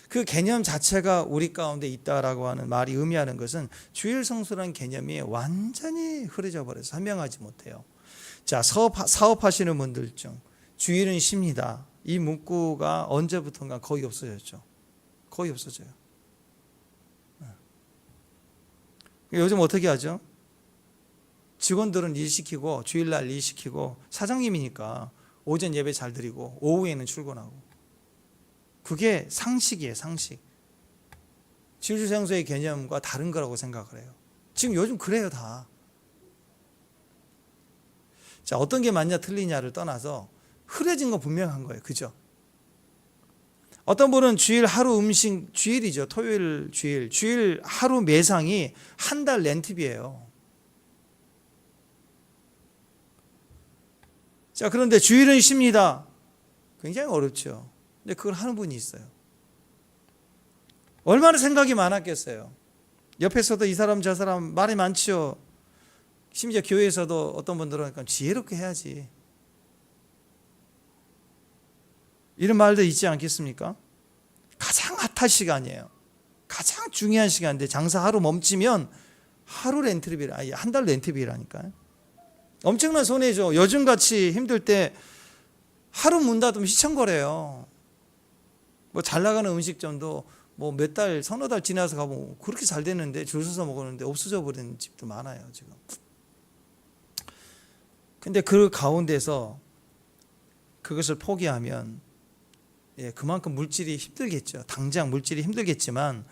그 개념 자체가 우리 가운데 있다라고 하는 말이 의미하는 것은 주일 성수라는 개념이 완전히 흐려져 버려서 선명하지 못해요. 자, 사업하시는 분들 중 주일은 쉽니다. 이 문구가 언제부턴가 거의 없어졌죠. 거의 없어져요. 요즘 어떻게 하죠? 직원들은 일 시키고 주일날 일 시키고 사장님이니까 오전 예배 잘 드리고 오후에는 출근하고. 그게 상식이에요, 상식. 주일성수의 개념과 다른 거라고 생각을 해요. 지금 요즘 그래요, 다. 자, 어떤 게 맞냐 틀리냐를 떠나서 흐려진 건 분명한 거예요. 그죠? 어떤 분은 주일 하루 음식, 주일이죠. 토요일 주일. 주일 하루 매상이 한 달 렌트비예요. 자, 그런데 주일은 쉽니다. 굉장히 어렵죠. 근데 그걸 하는 분이 있어요. 얼마나 생각이 많았겠어요. 옆에서도 이 사람 저 사람 말이 많지요. 심지어 교회에서도 어떤 분들은 지혜롭게 해야지. 이런 말도 있지 않겠습니까? 가장 핫할 시간이에요. 가장 중요한 시간인데 장사 하루 멈추면 하루 렌트비라, 아니 한 달 렌트비라니까요. 엄청난 손해죠. 요즘같이 힘들 때 하루 문 닫으면 시청거래요. 뭐 잘 나가는 음식점도 뭐 몇 달, 서너 달 지나서 가보면 그렇게 잘 됐는데 줄 서서 먹었는데 없어져 버리는 집도 많아요, 지금. 근데 그 가운데서 그것을 포기하면 그만큼 물질이 힘들겠죠. 당장 물질이 힘들겠지만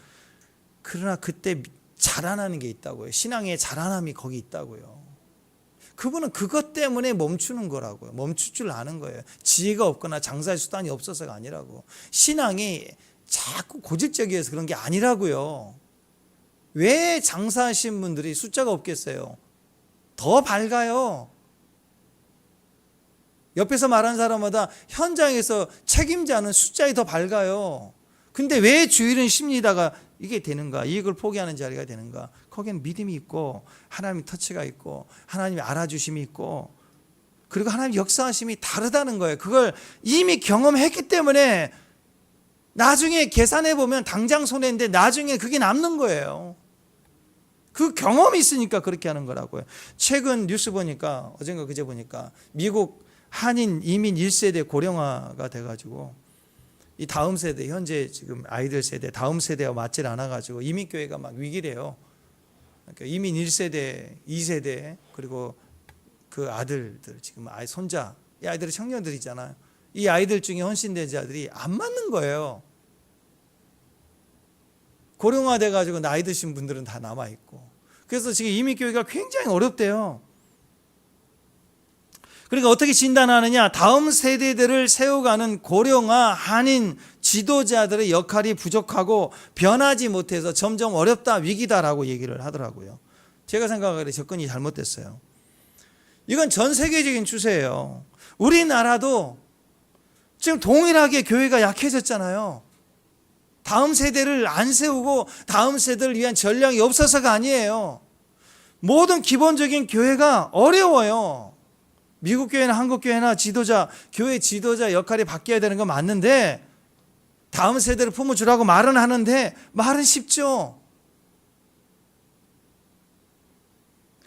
그러나 그때 자라나는 게 있다고요. 신앙의 자라남이 거기 있다고요. 그분은 그것 때문에 멈추는 거라고요. 멈출 줄 아는 거예요. 지혜가 없거나 장사의 수단이 없어서가 아니라고. 신앙이 자꾸 고질적이어서 그런 게 아니라고요. 왜 장사하신 분들이 숫자가 없겠어요? 더 밝아요. 옆에서 말한 사람마다 현장에서 책임자는 숫자에 더 밝아요. 근데 왜 주일은 쉽니다가 이게 되는가? 이익을 포기하는 자리가 되는가? 거기는 믿음이 있고 하나님의 터치가 있고 하나님의 알아주심이 있고 그리고 하나님의 역사하심이 다르다는 거예요. 그걸 이미 경험했기 때문에 나중에 계산해 보면 당장 손해인데 나중에 그게 남는 거예요. 그 경험이 있으니까 그렇게 하는 거라고요. 최근 뉴스 보니까 어젠가 그제 보니까 미국 한인 이민 1세대 고령화가 돼가지고 이 다음 세대 현재 지금 아이들 세대 다음 세대와 맞질 않아가지고 이민교회가 막 위기래요. 그러니까 이민 1세대, 2세대 그리고 그 아들들 지금 아이 손자 이 아이들이 청년들이잖아요. 이 아이들 중에 헌신된 자들이 안 맞는 거예요. 고령화 돼가지고 나이 드신 분들은 다 남아 있고 그래서 지금 이민교회가 굉장히 어렵대요. 그러니까 어떻게 진단하느냐? 다음 세대들을 세워가는 고령화 한인 지도자들의 역할이 부족하고 변하지 못해서 점점 어렵다, 위기다라고 얘기를 하더라고요. 제가 생각하기에 접근이 잘못됐어요. 이건 전 세계적인 추세예요. 우리나라도 지금 동일하게 교회가 약해졌잖아요. 다음 세대를 안 세우고 다음 세대를 위한 전략이 없어서가 아니에요. 모든 기본적인 교회가 어려워요. 미국 교회나 한국 교회나 지도자, 교회 지도자 역할이 바뀌어야 되는 건 맞는데 다음 세대를 품어주라고 말은 하는데 말은 쉽죠.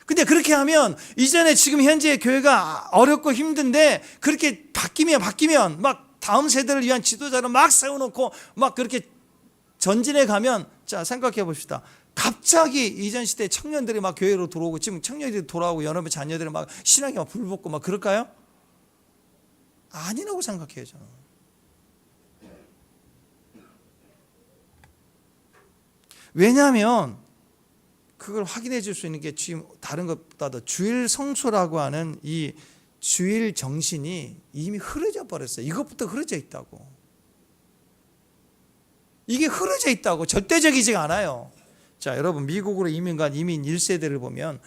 근데 그렇게 하면 이전에 지금 현재 교회가 어렵고 힘든데 그렇게 바뀌면 막 다음 세대를 위한 지도자를 막 세워놓고 막 그렇게 전진해 가면 자 생각해 봅시다. 갑자기 이전 시대 청년들이 막 교회로 들어오고 지금 청년들이 돌아오고 여러분 자녀들이 막 신앙이 막 불붙고 막 그럴까요? 아니라고 생각해요 저는. 왜냐하면 그걸 확인해 줄 수 있는 게 지금 다른 것보다도 주일 성수라고 하는 이 주일 정신이 이미 흐려져 버렸어요. 이것부터 흐려져 있다고. 이게 흐려져 있다고. 절대적이지가 않아요. 자, 여러분 미국으로 이민 간 이민 1세대를 보면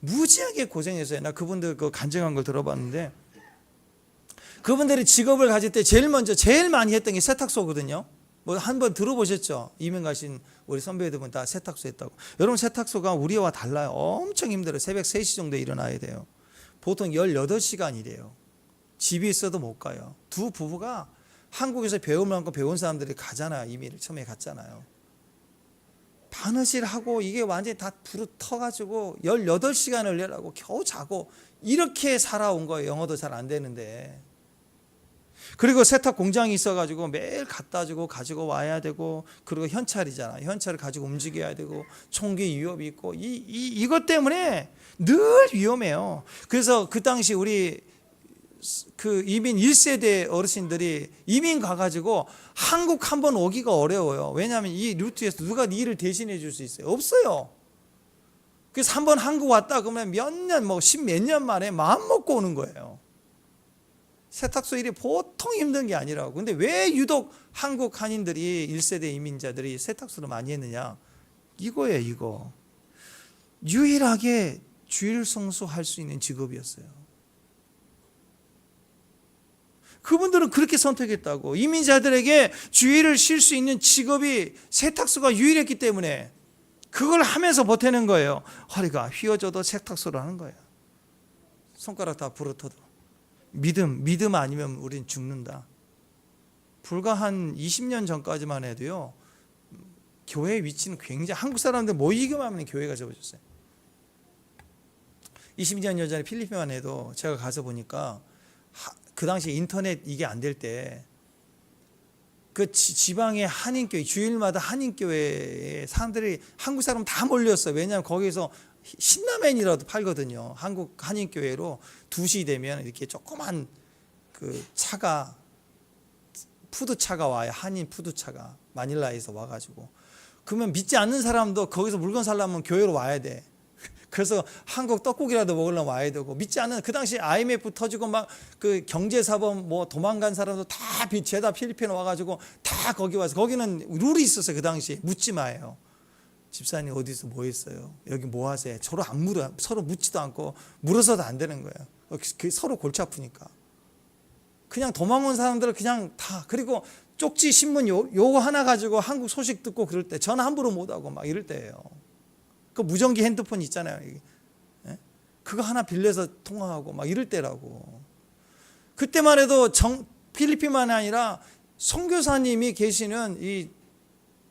무지하게 고생했어요. 나 그분들 그 간증한 걸 들어봤는데 그분들이 직업을 가질 때 제일 많이 했던 게 세탁소거든요. 뭐 한번 들어보셨죠? 이민 가신 우리 선배들은 다 세탁소 했다고. 여러분 세탁소가 우리와 달라요. 엄청 힘들어요. 새벽 3시 정도에 일어나야 돼요. 보통 18시간이래요. 집이 있어도 못 가요. 두 부부가 한국에서 배울 만큼 배운 사람들이 가잖아요. 이민을 처음에 갔잖아요. 바느질 하고 이게 완전히 다 부르터가지고 18시간을 내라고 겨우 자고 이렇게 살아온 거예요. 영어도 잘 안 되는데. 그리고 세탁 공장이 있어가지고 매일 갖다 주고 가지고 와야 되고, 그리고 현찰이잖아. 현찰을 가지고 움직여야 되고, 총기 위협이 있고, 이것 때문에 늘 위험해요. 그래서 그 당시 우리 그 이민 1세대 어르신들이 이민 가가지고 한국 한번 오기가 어려워요. 왜냐하면 이 루트에서 누가 일을 대신해 줄 수 있어요? 없어요. 그래서 한번 한국 왔다 그러면 몇 년, 뭐 10몇 년 만에 마음 먹고 오는 거예요. 세탁소 일이 보통 힘든 게 아니라고. 근데 왜 유독 한국 한인들이 1세대 이민자들이 세탁소를 많이 했느냐? 이거예요, 이거. 유일하게 주일 성수할 수 있는 직업이었어요. 그분들은 그렇게 선택했다고. 이민자들에게 주일을 쉴 수 있는 직업이 세탁소가 유일했기 때문에 그걸 하면서 버티는 거예요. 허리가 휘어져도 세탁소를 하는 거예요. 손가락 다 부러터도. 믿음 아니면 우린 죽는다. 불과 한 20년 전까지만 해도요, 교회의 위치는 굉장히, 한국 사람들 모이기만 하면 교회가 접어졌어요. 20년 전에 필리핀만 해도 제가 가서 보니까 그 당시 인터넷 이게 안 될 때 그 지방의 한인교회, 주일마다 한인교회에 사람들이, 한국 사람 다 몰렸어요. 왜냐하면 거기서 신라면이라도 팔거든요. 한국 한인교회로 2시 되면 이렇게 조그만 그 차가, 푸드차가 와요. 한인 푸드차가 마닐라에서 와가지고. 그러면 믿지 않는 사람도 거기서 물건 살려면 교회로 와야 돼. 그래서 한국 떡국이라도 먹으려면 와야 되고, 믿지 않는, 그 당시 IMF 터지고 막 그 경제사범 뭐 도망간 사람도 다 죄다 필리핀 와가지고 다 거기 와서, 거기는 룰이 있었어요. 그 당시 묻지 마요. 집사님 어디서 뭐 했어요? 여기 뭐 하세요? 서로 안 물어요. 서로 묻지도 않고, 물어서도 안 되는 거예요. 서로 골치 아프니까. 그냥 도망온 사람들은 그냥 다, 그리고 쪽지 신문 요거 하나 가지고 한국 소식 듣고 그럴 때 전화 함부로 못하고 막 이럴 때예요. 그 무전기 핸드폰 있잖아요. 그거 하나 빌려서 통화하고 막 이럴 때라고. 그때만 해도 필리핀만이 아니라 선교사님이 계시는 이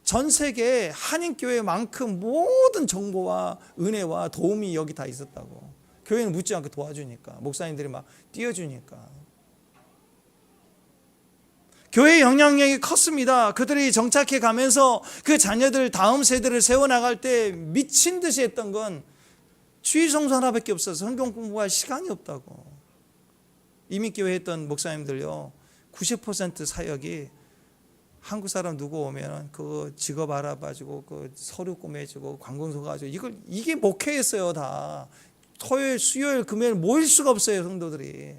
전 세계 한인교회만큼 모든 정보와 은혜와 도움이 여기 다 있었다고. 교회는 묻지 않고 도와주니까, 목사님들이 막 띄워주니까. 교회의 영향력이 컸습니다. 그들이 정착해 가면서 그 자녀들, 다음 세대를 세워나갈 때 미친 듯이 했던 건 주일 성수 하나밖에 없어서 성경 공부할 시간이 없다고. 이민교회 했던 목사님들요, 90% 사역이 한국 사람 누구 오면 그 직업 알아봐주고, 그 서류 꾸며주고, 관공서 가지고, 이게 목회였어요. 다 토요일, 수요일, 금요일 모일 수가 없어요. 성도들이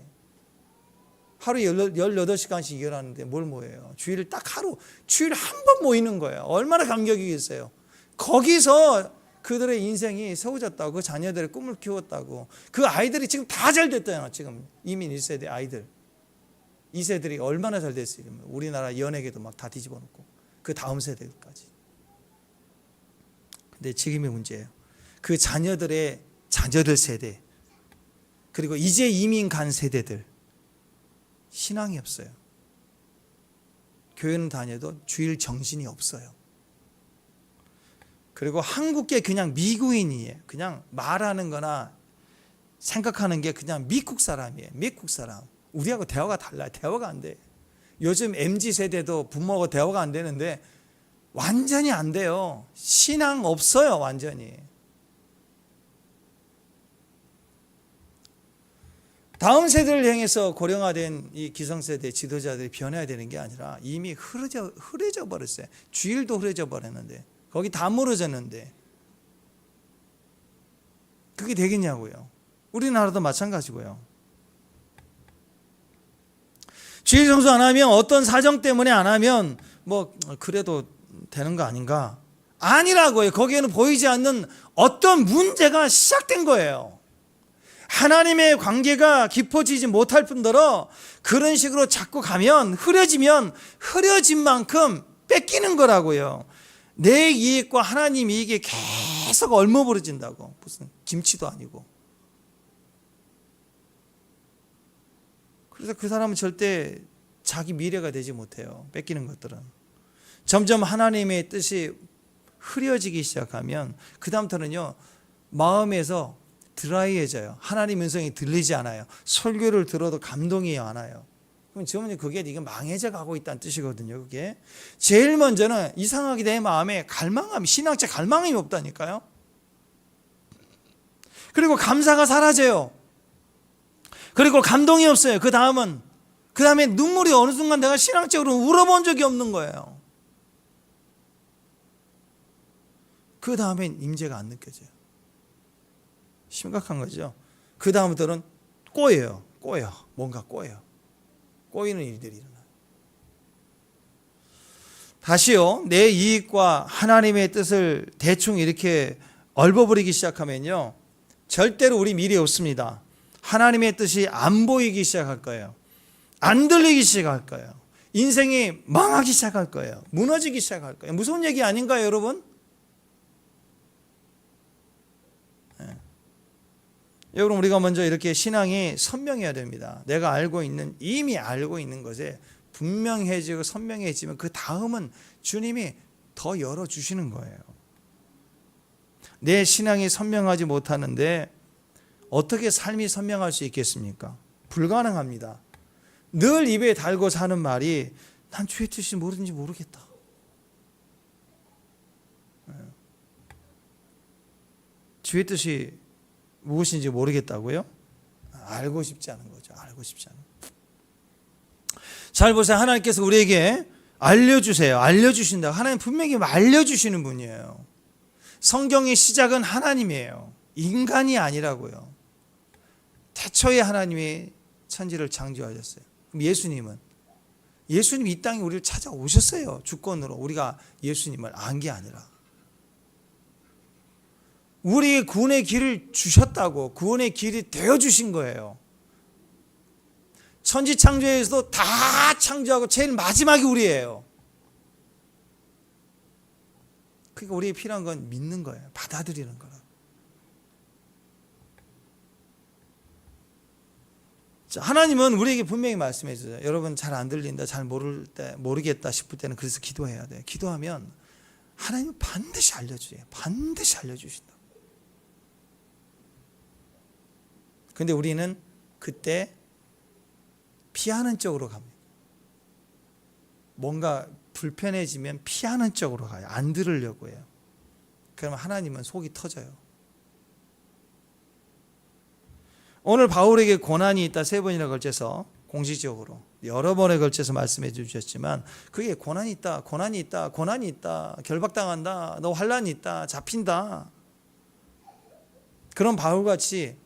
하루에 18시간씩 일하는데 뭘 모여요? 주일 딱 하루, 주일 한 번 모이는 거예요. 얼마나 감격이겠어요. 거기서 그들의 인생이 세워졌다고. 그 자녀들의 꿈을 키웠다고. 그 아이들이 지금 다 잘 됐다요. 지금 이민 1세대 아이들, 2세들이 얼마나 잘 됐어요. 우리나라 연예계도 막 다 뒤집어 놓고, 그 다음 세대까지. 근데 지금의 문제예요. 그 자녀들 세대, 그리고 이제 이민 간 세대들, 신앙이 없어요. 교회는 다녀도 주일 정신이 없어요. 그리고 한국계 그냥 미국인이에요. 그냥 말하는 거나 생각하는 게 그냥 미국 사람이에요. 미국 사람. 우리하고 대화가 달라요. 대화가 안 돼요. 요즘 MZ세대도 부모하고 대화가 안 되는데 완전히 안 돼요. 신앙 없어요. 완전히. 다음 세대를 향해서 고령화된 이 기성세대 지도자들이 변해야 되는 게 아니라 이미 흐려져 버렸어요. 주일도 흐려져 버렸는데, 거기 다 멀어졌는데 그게 되겠냐고요. 우리나라도 마찬가지고요. 주일 성수 안 하면, 어떤 사정 때문에 안 하면 뭐 그래도 되는 거 아닌가? 아니라고요. 거기에는 보이지 않는 어떤 문제가 시작된 거예요. 하나님의 관계가 깊어지지 못할 뿐더러 그런 식으로 자꾸 가면, 흐려진 만큼 뺏기는 거라고요. 내 이익과 하나님 이익이 계속 얼머부러진다고. 무슨 김치도 아니고. 그래서 그 사람은 절대 자기 미래가 되지 못해요. 뺏기는 것들은. 점점 하나님의 뜻이 흐려지기 시작하면 그 다음부터는요, 마음에서 드라이해져요. 하나님 음성이 들리지 않아요. 설교를 들어도 감동이 안 와요. 그럼 지금 그게 네가 망해져 가고 있다는 뜻이거든요. 그게 제일 먼저는 이상하게 내 마음에 갈망함, 신앙적 갈망함이 없다니까요. 그리고 감사가 사라져요. 그리고 감동이 없어요. 그 다음에 눈물이 어느 순간 내가 신앙적으로 울어본 적이 없는 거예요. 그 다음엔 임재가 안 느껴져요. 심각한 거죠. 그 다음부터는 꼬여요. 뭔가 꼬여요. 꼬이는 일들이 일어나요. 다시요, 내 이익과 하나님의 뜻을 대충 이렇게 얽어버리기 시작하면요, 절대로 우리 미래 없습니다. 하나님의 뜻이 안 보이기 시작할 거예요. 안 들리기 시작할 거예요. 인생이 망하기 시작할 거예요. 무너지기 시작할 거예요. 무서운 얘기 아닌가요, 여러분? 네. 여러분, 우리가 먼저 이렇게 신앙이 선명해야 됩니다. 내가 이미 알고 있는 것에 분명해지고 선명해지면 그 다음은 주님이 더 열어주시는 거예요. 내 신앙이 선명하지 못하는데 어떻게 삶이 선명할 수 있겠습니까? 불가능합니다. 늘 입에 달고 사는 말이 난 주의 뜻이 뭐든지 모르겠다. 주의 뜻이 무엇인지 모르겠다고요? 알고 싶지 않은 거죠. 알고 싶지 않은. 잘 보세요. 하나님께서 우리에게 알려주세요. 알려주신다. 하나님 분명히 알려주시는 분이에요. 성경의 시작은 하나님이에요. 인간이 아니라고요. 태초에 하나님이 천지를 창조하셨어요. 그럼 예수님 이 땅에 우리를 찾아오셨어요. 주권으로. 우리가 예수님을 안 게 아니라. 우리의 구원의 길을 주셨다고. 구원의 길이 되어주신 거예요. 천지 창조에서도 다 창조하고 제일 마지막이 우리예요. 그러니까 우리에 필요한 건 믿는 거예요. 받아들이는 거라. 자, 하나님은 우리에게 분명히 말씀해 주세요. 여러분 잘 안 들린다, 잘 모르겠다 싶을 때는 그래서 기도해야 돼요. 기도하면 하나님은 반드시 알려주세요. 반드시 알려주신다. 근데 우리는 그때 피하는 쪽으로 갑니다. 뭔가 불편해지면 피하는 쪽으로 가요. 안 들으려고 해요. 그러면 하나님은 속이 터져요. 오늘 바울에게 고난이 있다 3번이나 걸쳐서 공식적으로 여러 번에 걸쳐서 말씀해 주셨지만 그게 고난이 있다, 결박당한다, 너 환난이 있다, 잡힌다. 그런 바울같이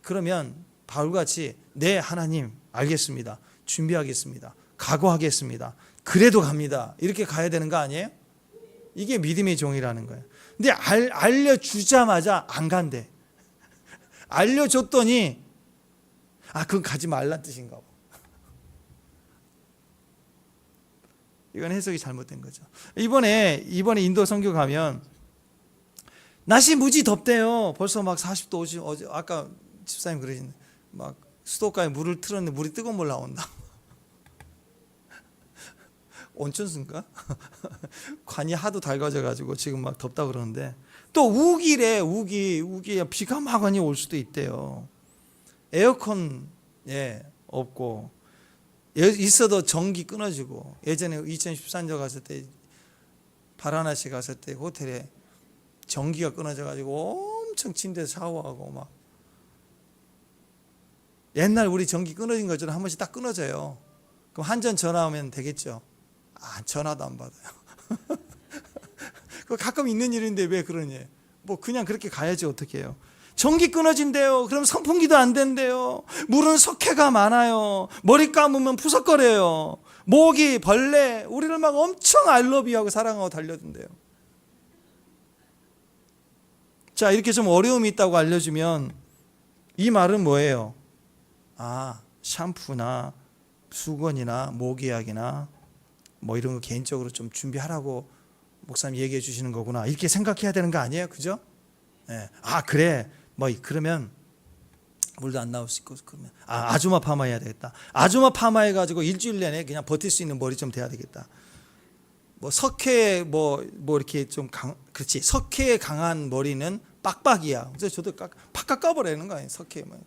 그러면 바울같이 네 하나님 알겠습니다. 준비하겠습니다. 각오하겠습니다. 그래도 갑니다. 이렇게 가야 되는 거 아니에요? 이게 믿음의 종이라는 거예요. 근데 알려주자마자 안 간대. 알려줬더니 그건 가지 말란 뜻인가 봐. 이건 해석이 잘못된 거죠. 이번에 인도 선교 가면 날씨 무지 덥대요. 벌써 막 40도 50. 어제 아까 집사님 그러시는데 막 수도가에 물을 틀었는데 물이 뜨거운 물 나온다. 온천수인가? 관이 하도 달궈져가지고 지금 막 덥다 그러는데 또 우기래. 우기 비가 막 많이 올 수도 있대요. 에어컨 없고 있어도 전기 끊어지고. 예전에 2014년 갔을 때 바라나시 갔을 때 호텔에 전기가 끊어져가지고 엄청 침대에서 샤워하고 막 옛날 우리 전기 끊어진 것처럼 한 번씩 딱 끊어져요. 그럼 한전 전화 오면 되겠죠. 전화도 안 받아요. 그 가끔 있는 일인데 왜 그러니? 뭐 그냥 그렇게 가야지 어떻게 해요. 전기 끊어진대요. 그럼 선풍기도 안 된대요. 물은 석회가 많아요. 머리 감으면 푸석거려요. 모기, 벌레 우리를 막 엄청 알러비하고 사랑하고 달려든대요. 자, 이렇게 좀 어려움이 있다고 알려주면 이 말은 뭐예요? 샴푸나 수건이나 모기약이나 뭐 이런 거 개인적으로 좀 준비하라고 목사님 얘기해 주시는 거구나. 이렇게 생각해야 되는 거 아니에요? 그죠? 네. 그래. 그러면 물도 안 나올 수 있고. 그러면 아주마 파마 해야 되겠다. 아주마 파마 해가지고 일주일 내내 그냥 버틸 수 있는 머리 좀 돼야 되겠다. 뭐 석회 뭐 이렇게 좀 그렇지. 석회에 강한 머리는 빡빡이야. 그래서 저도 팍 깎아버리는 거예요. 석회 뭐.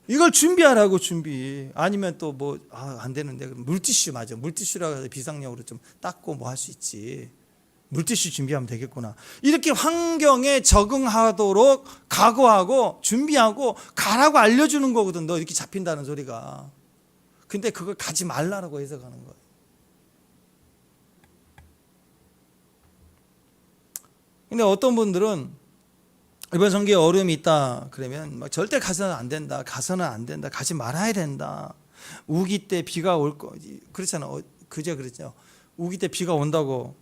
이걸 준비하라고 준비. 아니면 또 뭐 안 되는데 물티슈 맞아. 물티슈라고 해서 비상용으로 좀 닦고 뭐 할 수 있지. 물티슈 준비하면 되겠구나. 이렇게 환경에 적응하도록 각오하고 준비하고 가라고 알려주는 거거든. 너 이렇게 잡힌다는 소리가. 근데 그걸 가지 말라라고 해석하는 거예요. 근데 어떤 분들은 이번 선교에 어려움이 있다 그러면 막 절대 가서는 안 된다. 가서는 안 된다. 가지 말아야 된다. 우기 때 비가 올 거 그렇잖아. 그제 그랬죠. 우기 때 비가 온다고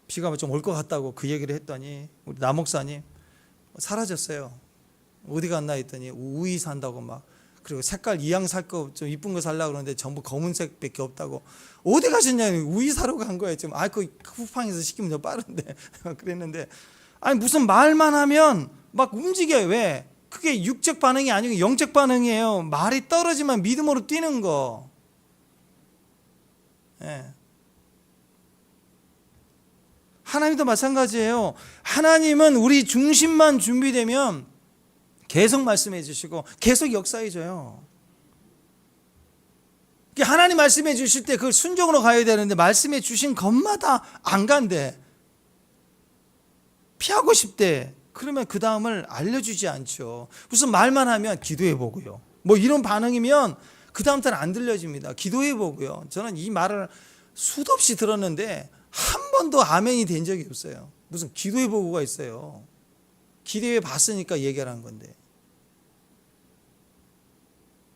비가 좀 올 것 같다고 그 얘기를 했더니 우리 남 목사님 사라졌어요. 어디 갔나 했더니 우이 산다고 막 그리고 색깔 이양 살 거 좀 이쁜 거 살려고 그러는데 전부 검은색밖에 없다고. 어디 가셨냐니 우이 사러 간 거예요. 지금 그 쿠팡에서 시키면 더 빠른데 그랬는데 아니 무슨 말만 하면 막 움직여요. 왜? 그게 육적 반응이 아니고 영적 반응이에요. 말이 떨어지면 믿음으로 뛰는 거. 예. 하나님도 마찬가지예요. 하나님은 우리 중심만 준비되면 계속 말씀해 주시고 계속 역사해 줘요. 하나님 말씀해 주실 때 그걸 순종으로 가야 되는데 말씀해 주신 것마다 안 간대. 피하고 싶대. 그러면 그 다음을 알려주지 않죠. 무슨 말만 하면 기도해 보고요. 뭐 이런 반응이면 그 다음부터는 안 들려집니다. 기도해 보고요. 저는 이 말을 수도 없이 들었는데 한 번도 아멘이 된 적이 없어요. 무슨 기도해 보고가 있어요. 기도해 봤으니까 얘기를 한 건데.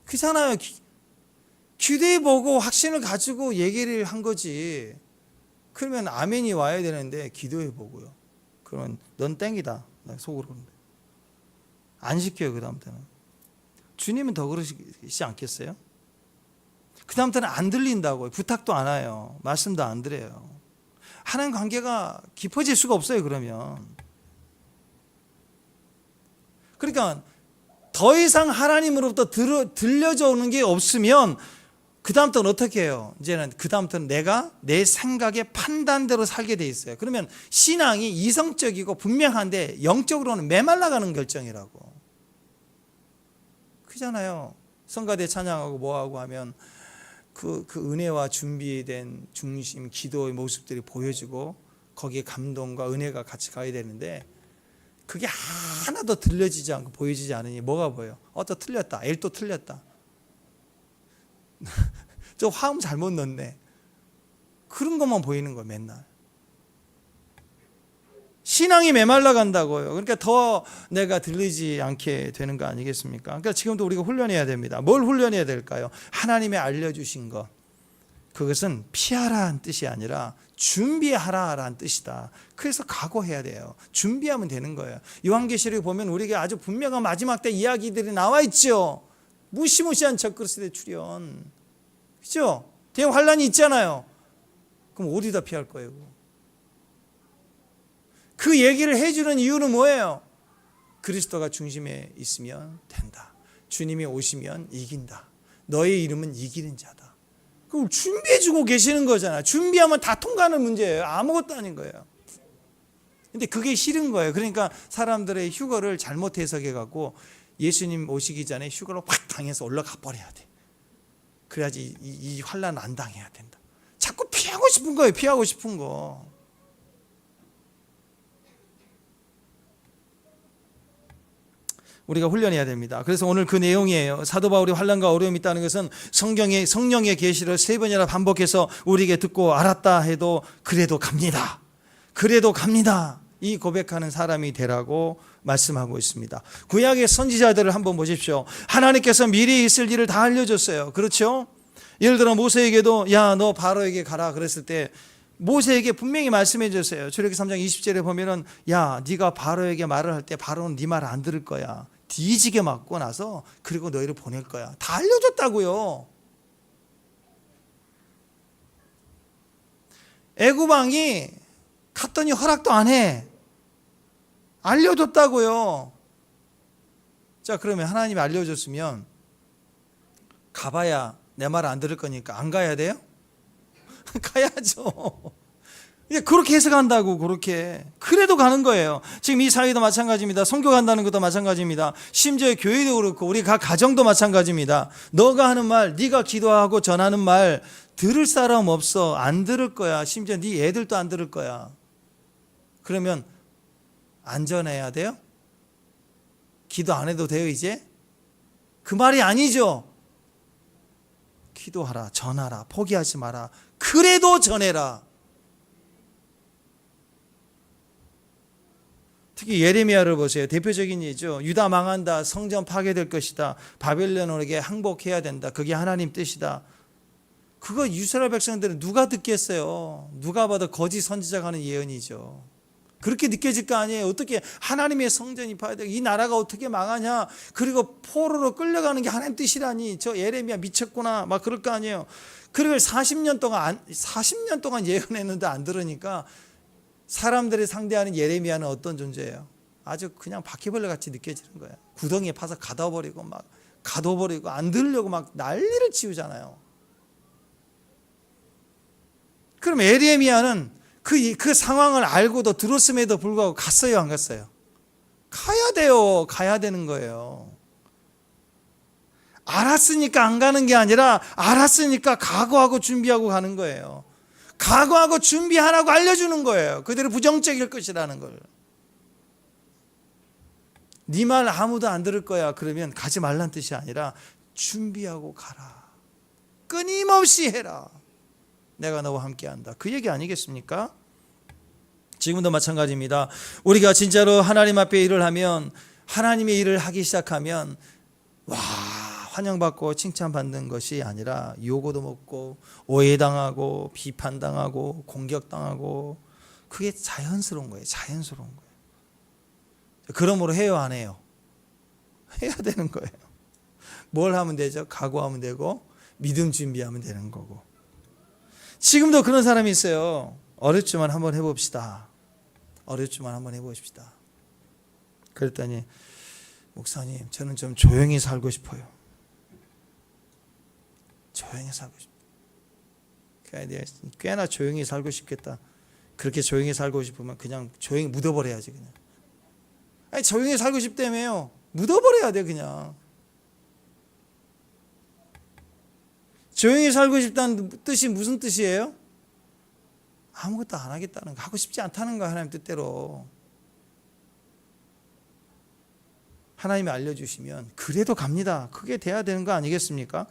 그렇잖아요. 기도해 보고 확신을 가지고 얘기를 한 거지. 그러면 아멘이 와야 되는데 기도해 보고요. 그러면 넌 땡이다. 속으로 그런데 안 시켜요. 그 다음부터는. 주님은 더 그러시지 않겠어요? 그 다음부터는 안 들린다고요. 부탁도 안 해요. 말씀도 안 드려요. 하나님 관계가 깊어질 수가 없어요. 그러면 그러니까 더 이상 하나님으로부터 들려져 오는 게 없으면 그 다음부터는 어떻게 해요? 이제는 그 다음부터는 내가 내 생각의 판단대로 살게 돼 있어요. 그러면 신앙이 이성적이고 분명한데 영적으로는 메말라가는 결정이라고. 그잖아요. 성가대 찬양하고 뭐하고 하면 그 은혜와 준비된 중심, 기도의 모습들이 보여지고 거기에 감동과 은혜가 같이 가야 되는데 그게 하나도 들려지지 않고 보여지지 않으니 뭐가 보여? 또 틀렸다. L도 틀렸다. 저 화음 잘못 넣네. 그런 것만 보이는 거예요. 맨날. 신앙이 메말라 간다고요. 그러니까 더 내가 들리지 않게 되는 거 아니겠습니까? 그러니까 지금도 우리가 훈련해야 됩니다. 뭘 훈련해야 될까요? 하나님이 알려주신 것. 그것은 피하라는 뜻이 아니라 준비하라라는 뜻이다. 그래서 각오해야 돼요. 준비하면 되는 거예요. 요한계시록에 보면 우리에게 아주 분명한 마지막 때 이야기들이 나와 있죠. 무시무시한 적그리스도의 출현. 그렇죠? 대환란이 있잖아요. 그럼 어디다 피할 거예요? 그 얘기를 해주는 이유는 뭐예요? 그리스도가 중심에 있으면 된다. 주님이 오시면 이긴다. 너의 이름은 이기는 자다. 그걸 준비해주고 계시는 거잖아요. 준비하면 다 통과하는 문제예요. 아무것도 아닌 거예요. 근데 그게 싫은 거예요. 그러니까 사람들의 휴거를 잘못 해석해갖고 예수님 오시기 전에 휴거를 확 당해서 올라가 버려야 돼. 그래야지 이 환난 안 당해야 된다. 자꾸 피하고 싶은 거예요. 피하고 싶은 거. 우리가 훈련해야 됩니다. 그래서 오늘 그 내용이에요. 사도 바울이 환난과 어려움이 있다는 것은 성령의 계시를 3번이나 반복해서 우리에게 듣고 알았다 해도 그래도 갑니다. 그래도 갑니다. 이 고백하는 사람이 되라고 말씀하고 있습니다. 구약의 선지자들을 한번 보십시오. 하나님께서 미리 있을 일을 다 알려줬어요. 그렇죠? 예를 들어 모세에게도 야, 너 바로에게 가라 그랬을 때 모세에게 분명히 말씀해 줬어요. 출애굽기 3장 20절에 보면은 야, 네가 바로에게 말을 할 때 바로는 네 말 안 들을 거야. 뒤지게 맞고 나서 그리고 너희를 보낼 거야. 다 알려줬다고요. 애굽 왕이 갔더니 허락도 안 해. 알려줬다고요. 자, 그러면 하나님이 알려줬으면 가봐야 내 말 안 들을 거니까 안 가야 돼요? 가야죠. 그렇게 해석한다고. 그렇게 그래도 가는 거예요. 지금 이 사회도 마찬가지입니다. 선교 간다는 것도 마찬가지입니다. 심지어 교회도 그렇고 우리 각 가정도 마찬가지입니다. 너가 하는 말, 네가 기도하고 전하는 말 들을 사람 없어. 안 들을 거야. 심지어 네 애들도 안 들을 거야. 그러면 안 전해야 돼요? 기도 안 해도 돼요 이제? 그 말이 아니죠. 기도하라, 전하라, 포기하지 마라. 그래도 전해라. 특히 예레미야를 보세요. 대표적인 예죠. 유다 망한다. 성전 파괴될 것이다. 바벨론에게 항복해야 된다. 그게 하나님 뜻이다. 그거 이스라엘 백성들은 누가 듣겠어요? 누가 봐도 거짓 선지자가 하는 예언이죠. 그렇게 느껴질 거 아니에요. 어떻게 하나님의 성전이 파괴되고 이 나라가 어떻게 망하냐. 그리고 포로로 끌려가는 게 하나님 뜻이라니. 저 예레미야 미쳤구나. 막 그럴 거 아니에요. 그리고 40년 동안 예언했는데 안 들으니까 사람들이 상대하는 예레미야는 어떤 존재예요? 아주 그냥 바퀴벌레 같이 느껴지는 거예요. 구덩이에 파서 가둬버리고 막 가둬버리고 안 들으려고 막 난리를 치우잖아요. 그럼 예레미야는 그 상황을 알고도 들었음에도 불구하고 갔어요, 안 갔어요? 가야 돼요. 가야 되는 거예요. 알았으니까 안 가는 게 아니라 알았으니까 각오하고 준비하고 가는 거예요. 각오하고 준비하라고 알려주는 거예요. 그대로 부정적일 것이라는 걸. 네 말 아무도 안 들을 거야. 그러면 가지 말란 뜻이 아니라 준비하고 가라. 끊임없이 해라. 내가 너와 함께한다. 그 얘기 아니겠습니까? 지금도 마찬가지입니다. 우리가 진짜로 하나님 앞에 일을 하면, 하나님의 일을 하기 시작하면 환영받고 칭찬받는 것이 아니라 요고도 먹고 오해당하고 비판당하고 공격당하고, 그게 자연스러운 거예요. 자연스러운 거예요. 그러므로 해요, 안 해요? 해야 되는 거예요. 뭘 하면 되죠? 각오하면 되고 믿음 준비하면 되는 거고. 지금도 그런 사람이 있어요. 어렵지만 한번 해봅시다. 어렵지만 한번 해봅시다. 그랬더니 목사님, 저는 좀 조용히 살고 싶어요. 조용히 살고 싶어요. 꽤나 조용히 살고 싶겠다. 그렇게 조용히 살고 싶으면 그냥 조용히 묻어버려야지. 그냥. 아니, 조용히 살고 싶다며요. 묻어버려야 돼. 그냥. 조용히 살고 싶다는 뜻이 무슨 뜻이에요? 아무것도 안 하겠다는 거, 하고 싶지 않다는 거, 하나님 뜻대로. 하나님이 알려주시면 그래도 갑니다. 그게 돼야 되는 거 아니겠습니까?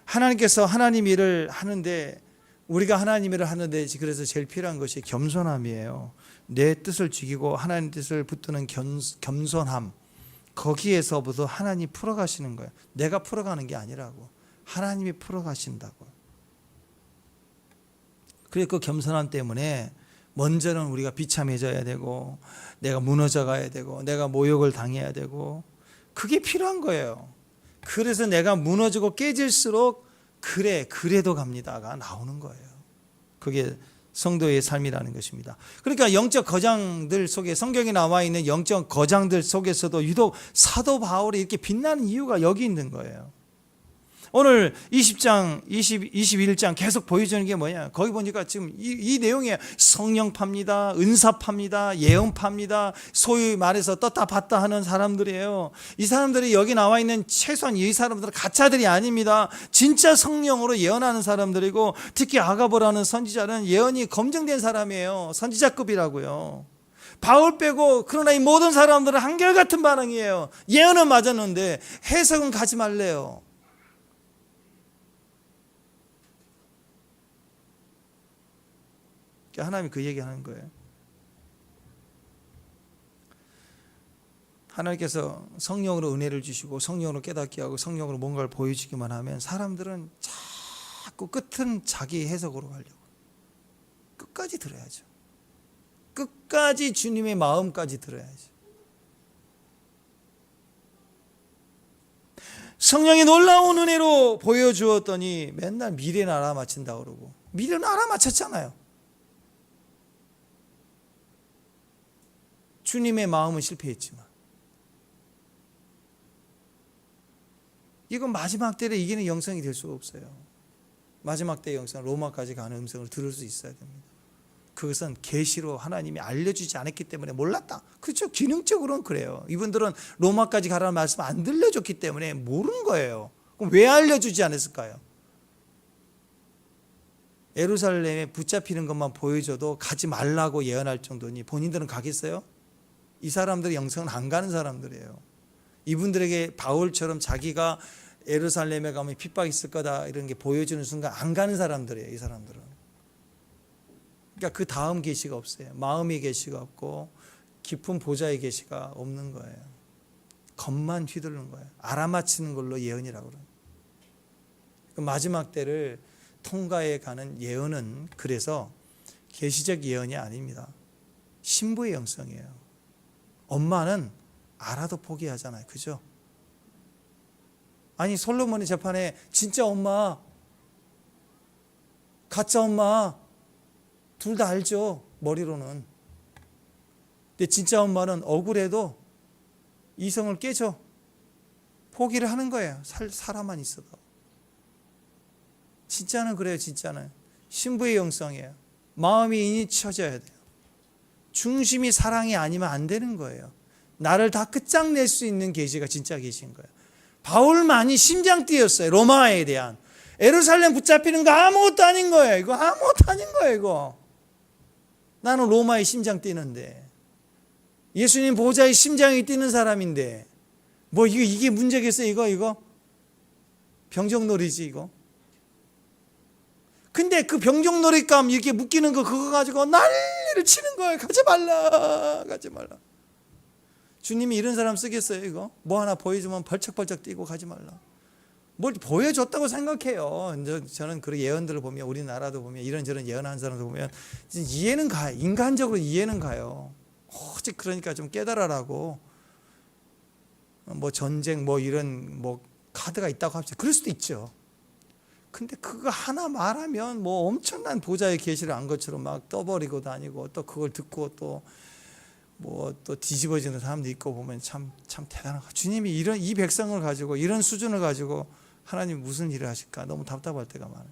하나님께서 하나님 일을 하는데, 우리가 하나님 일을 하는데 그래서 제일 필요한 것이 겸손함이에요. 내 뜻을 죽이고 하나님 뜻을 붙드는 겸손함. 거기에서부터 하나님이 풀어가시는 거예요. 내가 풀어가는 게 아니라고. 하나님이 풀어가신다고. 그래서 그 겸손함 때문에 먼저는 우리가 비참해져야 되고, 내가 무너져 가야 되고, 내가 모욕을 당해야 되고, 그게 필요한 거예요. 그래서 내가 무너지고 깨질수록 그래도 갑니다가 나오는 거예요. 그게 성도의 삶이라는 것입니다. 그러니까 영적 거장들 속에, 성경에 나와 있는 영적 거장들 속에서도 유독 사도 바울이 이렇게 빛나는 이유가 여기 있는 거예요. 오늘 20장, 21장 계속 보여주는 게 뭐냐? 거기 보니까 지금 이 내용에 성령 팝니다, 은사 팝니다, 예언 팝니다, 소위 말해서 떴다 봤다 하는 사람들이에요. 이 사람들이 여기 나와 있는 최소한 이 사람들은 가짜들이 아닙니다. 진짜 성령으로 예언하는 사람들이고, 특히 아가보라는 선지자는 예언이 검증된 사람이에요. 선지자급이라고요. 바울 빼고, 그러나 이 모든 사람들은 한결같은 반응이에요. 예언은 맞았는데 해석은 가지 말래요. 하나님이 그 얘기하는 거예요. 하나님께서 성령으로 은혜를 주시고 성령으로 깨닫게 하고 성령으로 뭔가를 보여주기만 하면 사람들은 자꾸 끝은 자기 해석으로 가려고. 끝까지 들어야죠. 끝까지 주님의 마음까지 들어야죠. 성령이 놀라운 은혜로 보여주었더니 맨날 미래는 알아맞힌다고 그러고, 미래는 알아맞혔잖아요. 주님의 마음은 실패했지만. 이건 마지막 때를 이기는 영성이 될 수가 없어요. 마지막 때의 영성, 로마까지 가는 음성을 들을 수 있어야 됩니다. 그것은 계시로 하나님이 알려주지 않았기 때문에 몰랐다. 그렇죠. 기능적으로는 그래요. 이분들은 로마까지 가라는 말씀 안 들려줬기 때문에 모르는 거예요. 그럼 왜 알려주지 않았을까요? 예루살렘에 붙잡히는 것만 보여줘도 가지 말라고 예언할 정도니 본인들은 가겠어요? 이 사람들의 영성은 안 가는 사람들이에요. 이분들에게 바울처럼 자기가 예루살렘에 가면 핍박이 있을 거다 이런 게 보여주는 순간 안 가는 사람들이에요. 이 사람들은. 그러니까 그 다음 계시가 없어요. 마음의 계시가 없고 깊은 보좌의 계시가 없는 거예요. 겉만 휘두르는 거예요. 알아맞히는 걸로 예언이라고 그래요. 그 마지막 때를 통과해 가는 예언은 그래서 계시적 예언이 아닙니다. 신부의 영성이에요. 엄마는 알아도 포기하잖아요. 그죠? 아니 솔로몬의 재판에 진짜 엄마, 가짜 엄마 둘 다 알죠. 머리로는. 근데 진짜 엄마는 억울해도 이성을 깨죠. 포기를 하는 거예요. 사람만 있어도. 진짜는 그래요. 진짜는 신부의 영성이에요. 마음이 인이쳐져야 돼요. 중심이 사랑이 아니면 안 되는 거예요. 나를 다 끝장낼 수 있는 계시가 진짜 계신 거예요. 바울만이 심장 뛰었어요. 로마에 대한. 예루살렘 붙잡히는 거 아무것도 아닌 거예요. 이거 아무것도 아닌 거예요. 이거. 나는 로마에 심장 뛰는데, 예수님 보좌에 심장이 뛰는 사람인데 뭐 이게 문제겠어요? 이거 병정놀이지 이거. 근데 그 병정놀이감 이렇게 묶이는 거 그거 가지고 난리를 치는 거예요. 가지 말라. 주님이 이런 사람 쓰겠어요? 이거 뭐 하나 보여주면 벌쩍벌쩍 뛰고 가지 말라. 뭘 보여줬다고 생각해요. 저는 그 예언들을 보면, 우리나라도 보면 이런저런 예언하는 사람들 보면 이해는 가요. 인간적으로 이해는 가요. 오직 그러니까 좀 깨달아라고. 뭐 전쟁 뭐 이런 뭐 카드가 있다고 합시다. 그럴 수도 있죠. 근데 그거 하나 말하면 뭐 엄청난 보좌의 계시를 안 것처럼 막 떠버리고 다니고, 또 그걸 듣고 또 뭐 또 뒤집어지는 사람도 있고 보면 참 대단한 거. 주님이 이 백성을 가지고 이런 수준을 가지고 하나님 무슨 일을 하실까? 너무 답답할 때가 많아요.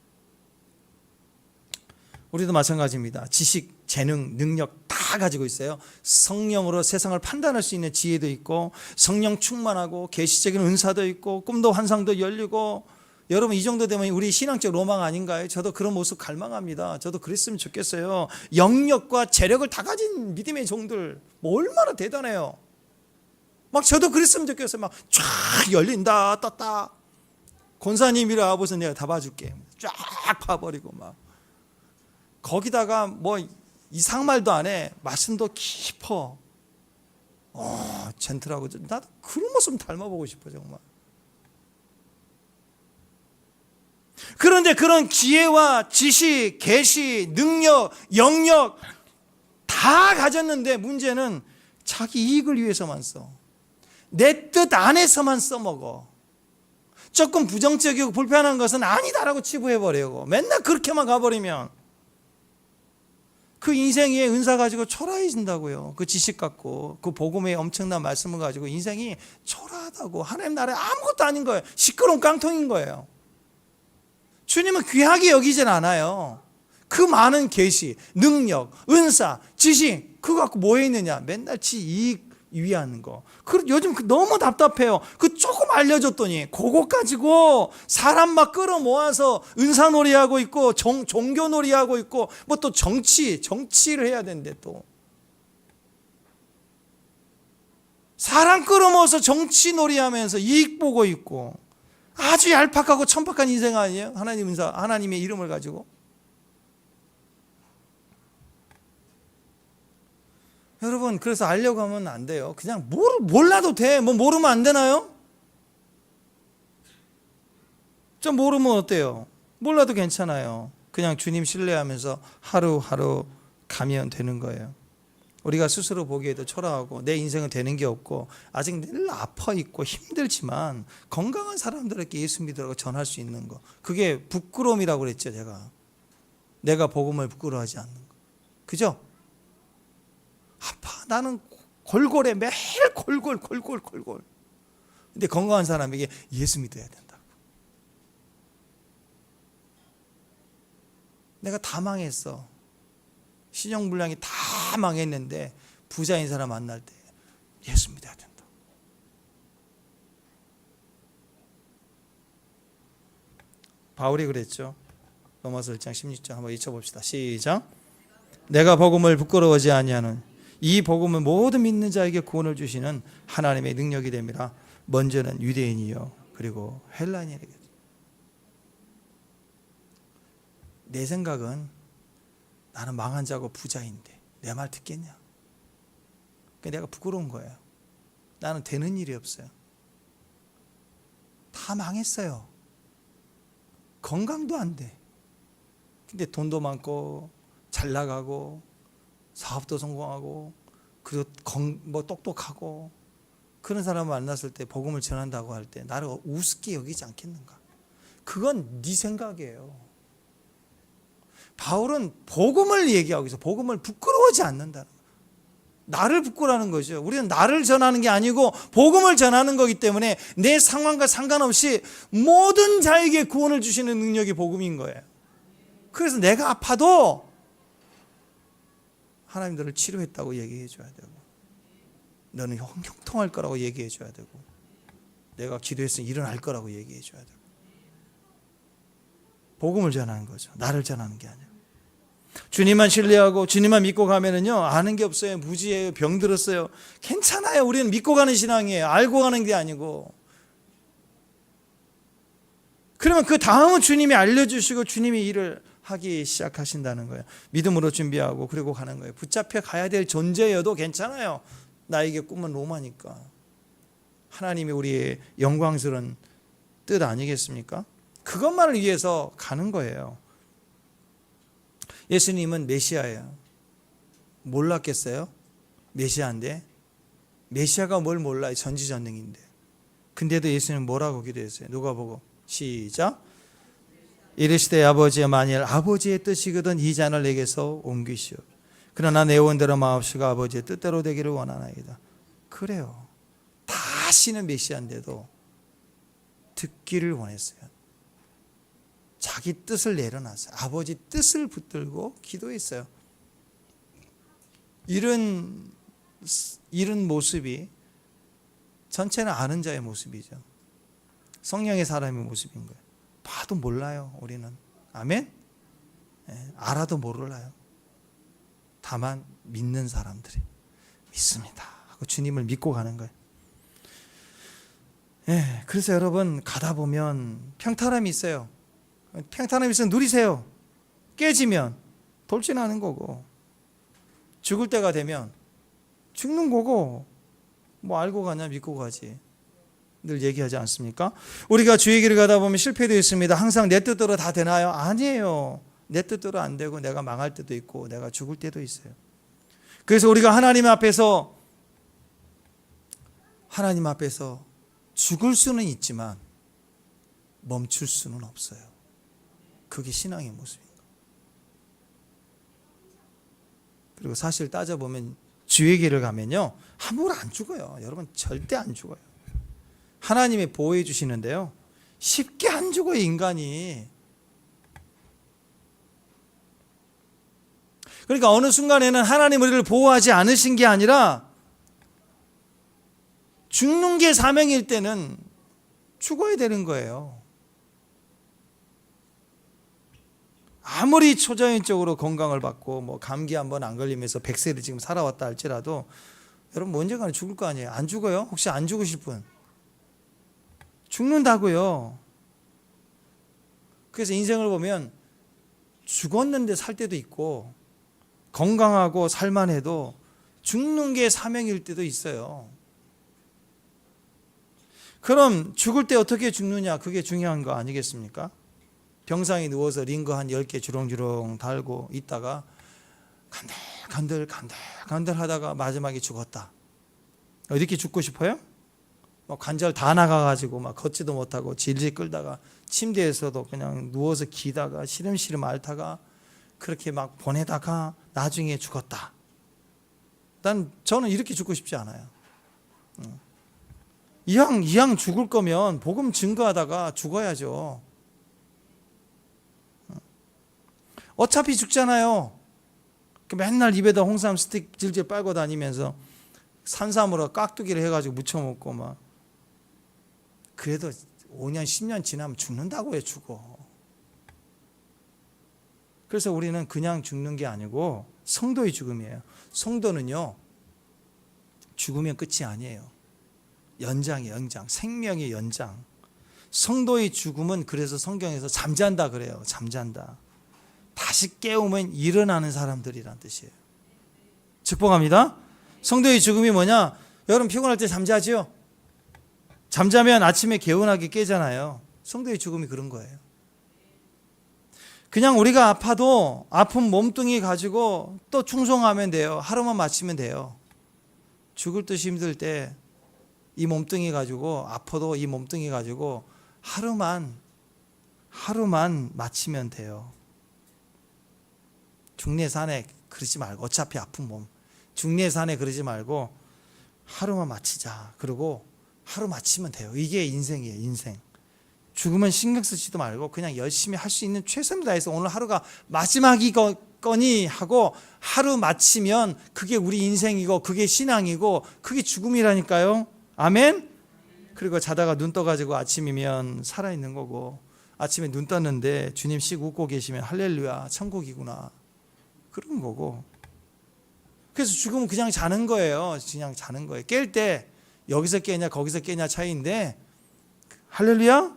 우리도 마찬가지입니다. 지식, 재능, 능력 다 가지고 있어요. 성령으로 세상을 판단할 수 있는 지혜도 있고, 성령 충만하고 계시적인 은사도 있고, 꿈도 환상도 열리고. 여러분 이 정도 되면 우리 신앙적 로망 아닌가요? 저도 그런 모습 갈망합니다. 저도 그랬으면 좋겠어요. 영역과 재력을 다 가진 믿음의 종들 뭐 얼마나 대단해요. 막 저도 그랬으면 좋겠어요. 막 쫙 열린다 떴다. 권사님이라 와보세요. 내가 다 봐줄게. 쫙 파버리고 막. 거기다가 뭐 이상말도 안 해. 말씀도 깊어. 젠틀하고. 나도 그런 모습 닮아보고 싶어 정말. 그런데 그런 기회와 지식, 계시, 능력, 영역 다 가졌는데 문제는 자기 이익을 위해서만 써. 내 뜻 안에서만 써먹어. 조금 부정적이고 불편한 것은 아니다라고 치부해버리고 맨날 그렇게만 가버리면 그 인생의 은사 가지고 초라해진다고요. 그 지식 갖고, 그 복음의 엄청난 말씀을 가지고 인생이 초라하다고. 하나님 나라에 아무것도 아닌 거예요. 시끄러운 깡통인 거예요. 주님은 귀하게 여기진 않아요. 그 많은 계시, 능력, 은사, 지식 그거 갖고 뭐 했느냐? 맨날 지 이익 위하는 거. 요즘 너무 답답해요. 그 조금 알려줬더니 그거 가지고 사람 막 끌어모아서 은사놀이 하고 있고, 종교놀이 하고 있고, 뭐 또 정치를 해야 되는데 또 사람 끌어모아서 정치놀이 하면서 이익 보고 있고, 아주 얄팍하고 천박한 인생 아니에요? 하나님 은사, 하나님의 이름을 가지고. 여러분, 그래서 알려고 하면 안 돼요. 그냥 몰라도 돼. 뭐 모르면 안 되나요? 좀 모르면 어때요? 몰라도 괜찮아요. 그냥 주님 신뢰하면서 하루하루 가면 되는 거예요. 우리가 스스로 보기에도 초라하고 내 인생은 되는 게 없고 아직 늘 아파 있고 힘들지만 건강한 사람들에게 예수 믿으라고 전할 수 있는 거, 그게 부끄러움이라고 그랬죠. 내가 복음을 부끄러워하지 않는 거. 그죠? 아파. 나는 골골해. 매일 골골. 근데 건강한 사람에게 예수 믿어야 된다. 내가 다 망했어. 신용불량이 다 망했는데 부자인 사람 만날 때 예수 믿어야 된다. 바울이 그랬죠. 로마서 1장 16절 한번 읽어봅시다. 시작. 내가 복음을 부끄러워하지 아니하는 이 복음은 모든 믿는 자에게 구원을 주시는 하나님의 능력이 됨이라. 먼저는 유대인이요 그리고 헬라인에게. 내 생각은 나는 망한 자고 부자인데 내 말 듣겠냐? 내가 부끄러운 거예요. 나는 되는 일이 없어요. 다 망했어요. 건강도 안 돼. 근데 돈도 많고 잘 나가고 사업도 성공하고 그리고 똑똑하고 그런 사람을 만났을 때 복음을 전한다고 할 때 나를 우습게 여기지 않겠는가? 그건 네 생각이에요. 바울은 복음을 얘기하고 있어. 복음을 부끄러워하지 않는다는 거예요. 나를 부끄러워하는 거죠. 우리는 나를 전하는 게 아니고 복음을 전하는 거기 때문에 내 상황과 상관없이 모든 자에게 구원을 주시는 능력이 복음인 거예요. 그래서 내가 아파도 하나님 너를 치료했다고 얘기해 줘야 되고, 너는 형통할 거라고 얘기해 줘야 되고, 내가 기도했으니 일어날 거라고 얘기해 줘야 되고. 복음을 전하는 거죠. 나를 전하는 게 아니에요. 주님만 신뢰하고 주님만 믿고 가면은요, 아는 게 없어요. 무지해요. 병들었어요. 괜찮아요. 우리는 믿고 가는 신앙이에요. 알고 가는 게 아니고. 그러면 그 다음은 주님이 알려주시고 주님이 일을 하기 시작하신다는 거예요. 믿음으로 준비하고 그리고 가는 거예요. 붙잡혀 가야 될 존재여도 괜찮아요. 나에게 꿈은 로마니까. 하나님이 우리의 영광스러운 뜻 아니겠습니까? 그것만을 위해서 가는 거예요. 예수님은 메시아예요. 몰랐겠어요? 메시아인데. 메시아가 뭘 몰라요? 전지전능인데. 근데도 예수님은 뭐라고 기도했어요? 누가 보고? 시작. 이르시되 아버지여, 만일 아버지의 뜻이거든 이 잔을 내게서 옮기시오. 그러나 내 원대로 마옵시고 아버지의 뜻대로 되기를 원하나이다. 그래요. 다시는 메시아인데도 듣기를 원했어요. 자기 뜻을 내려놨어요. 아버지 뜻을 붙들고 기도했어요. 이런 모습이 전체는 아는 자의 모습이죠. 성령의 사람의 모습인 거예요. 봐도 몰라요, 우리는. 아멘? 네, 알아도 몰라요. 다만 믿는 사람들이 믿습니다 하고 주님을 믿고 가는 거예요. 네, 그래서 여러분 가다 보면 평탄함이 있어요. 평탄함이 있으면 누리세요. 깨지면 돌진하는 거고, 죽을 때가 되면 죽는 거고, 뭐 알고 가냐 믿고 가지 늘 얘기하지 않습니까? 우리가 주의 길을 가다 보면 실패도 있습니다. 항상 내 뜻대로 다 되나요? 아니에요. 내 뜻대로 안 되고 내가 망할 때도 있고 내가 죽을 때도 있어요. 그래서 우리가 하나님 앞에서 죽을 수는 있지만 멈출 수는 없어요. 그게 신앙의 모습입니다. 그리고 사실 따져보면 주의 길을 가면요, 함부로 안 죽어요. 여러분 절대 안 죽어요. 하나님이 보호해 주시는데요, 쉽게 안 죽어요, 인간이. 그러니까 어느 순간에는 하나님 우리를 보호하지 않으신 게 아니라 죽는 게 사명일 때는 죽어야 되는 거예요. 아무리 초자연적으로 건강을 받고 뭐 감기 한번 안 걸리면서 100세를 지금 살아왔다 할지라도 여러분 언젠가는 죽을 거 아니에요. 안 죽어요? 혹시 안 죽으실 분? 죽는다고요. 그래서 인생을 보면 죽었는데 살 때도 있고 건강하고 살만해도 죽는 게 사명일 때도 있어요. 그럼 죽을 때 어떻게 죽느냐, 그게 중요한 거 아니겠습니까? 병상에 누워서 링거 한 10개 주렁주렁 달고 있다가 간들 하다가 마지막에 죽었다. 이렇게 죽고 싶어요? 막 관절 다 나가가지고 막 걷지도 못하고 질질 끌다가 침대에서도 그냥 누워서 기다가 시름시름 앓다가 그렇게 막 보내다가 나중에 죽었다. 저는 이렇게 죽고 싶지 않아요. 이왕 죽을 거면 복음 증거하다가 죽어야죠. 어차피 죽잖아요. 맨날 입에다 홍삼 스틱 질질 빨고 다니면서 산삼으로 깍두기를 해가지고 무쳐 먹고 막. 그래도 5년 10년 지나면 죽는다고요. 죽어. 그래서 우리는 그냥 죽는 게 아니고 성도의 죽음이에요. 성도는요, 죽으면 끝이 아니에요. 연장이에요. 연장. 생명의 연장. 성도의 죽음은 그래서 성경에서 잠잔다 그래요. 잠잔다. 다시 깨우면 일어나는 사람들이란 뜻이에요. 축복합니다. 성도의 죽음이 뭐냐? 여러분 피곤할 때 잠자지요? 잠자면 아침에 개운하게 깨잖아요. 성도의 죽음이 그런 거예요. 그냥 우리가 아파도 아픈 몸뚱이 가지고 또 충성하면 돼요. 하루만 마치면 돼요. 죽을 듯이 힘들 때 이 몸뚱이 가지고, 아파도 이 몸뚱이 가지고 하루만 마치면 돼요. 중내산에 그러지 말고, 어차피 아픈 몸 중내산에 그러지 말고 하루만 마치자. 그리고 하루 마치면 돼요. 이게 인생이에요. 인생. 죽으면 신경 쓰지도 말고 그냥 열심히 할 수 있는 최선을 다해서 오늘 하루가 마지막이거니 하고 하루 마치면 그게 우리 인생이고 그게 신앙이고 그게 죽음이라니까요. 아멘. 그리고 자다가 눈 떠가지고 아침이면 살아있는 거고, 아침에 눈 떴는데 주님 씩 웃고 계시면 할렐루야 천국이구나 그런 거고. 그래서 죽으면 그냥 자는 거예요. 그냥 자는 거예요. 깰 때 여기서 깨냐 거기서 깨냐 차이인데, 할렐루야.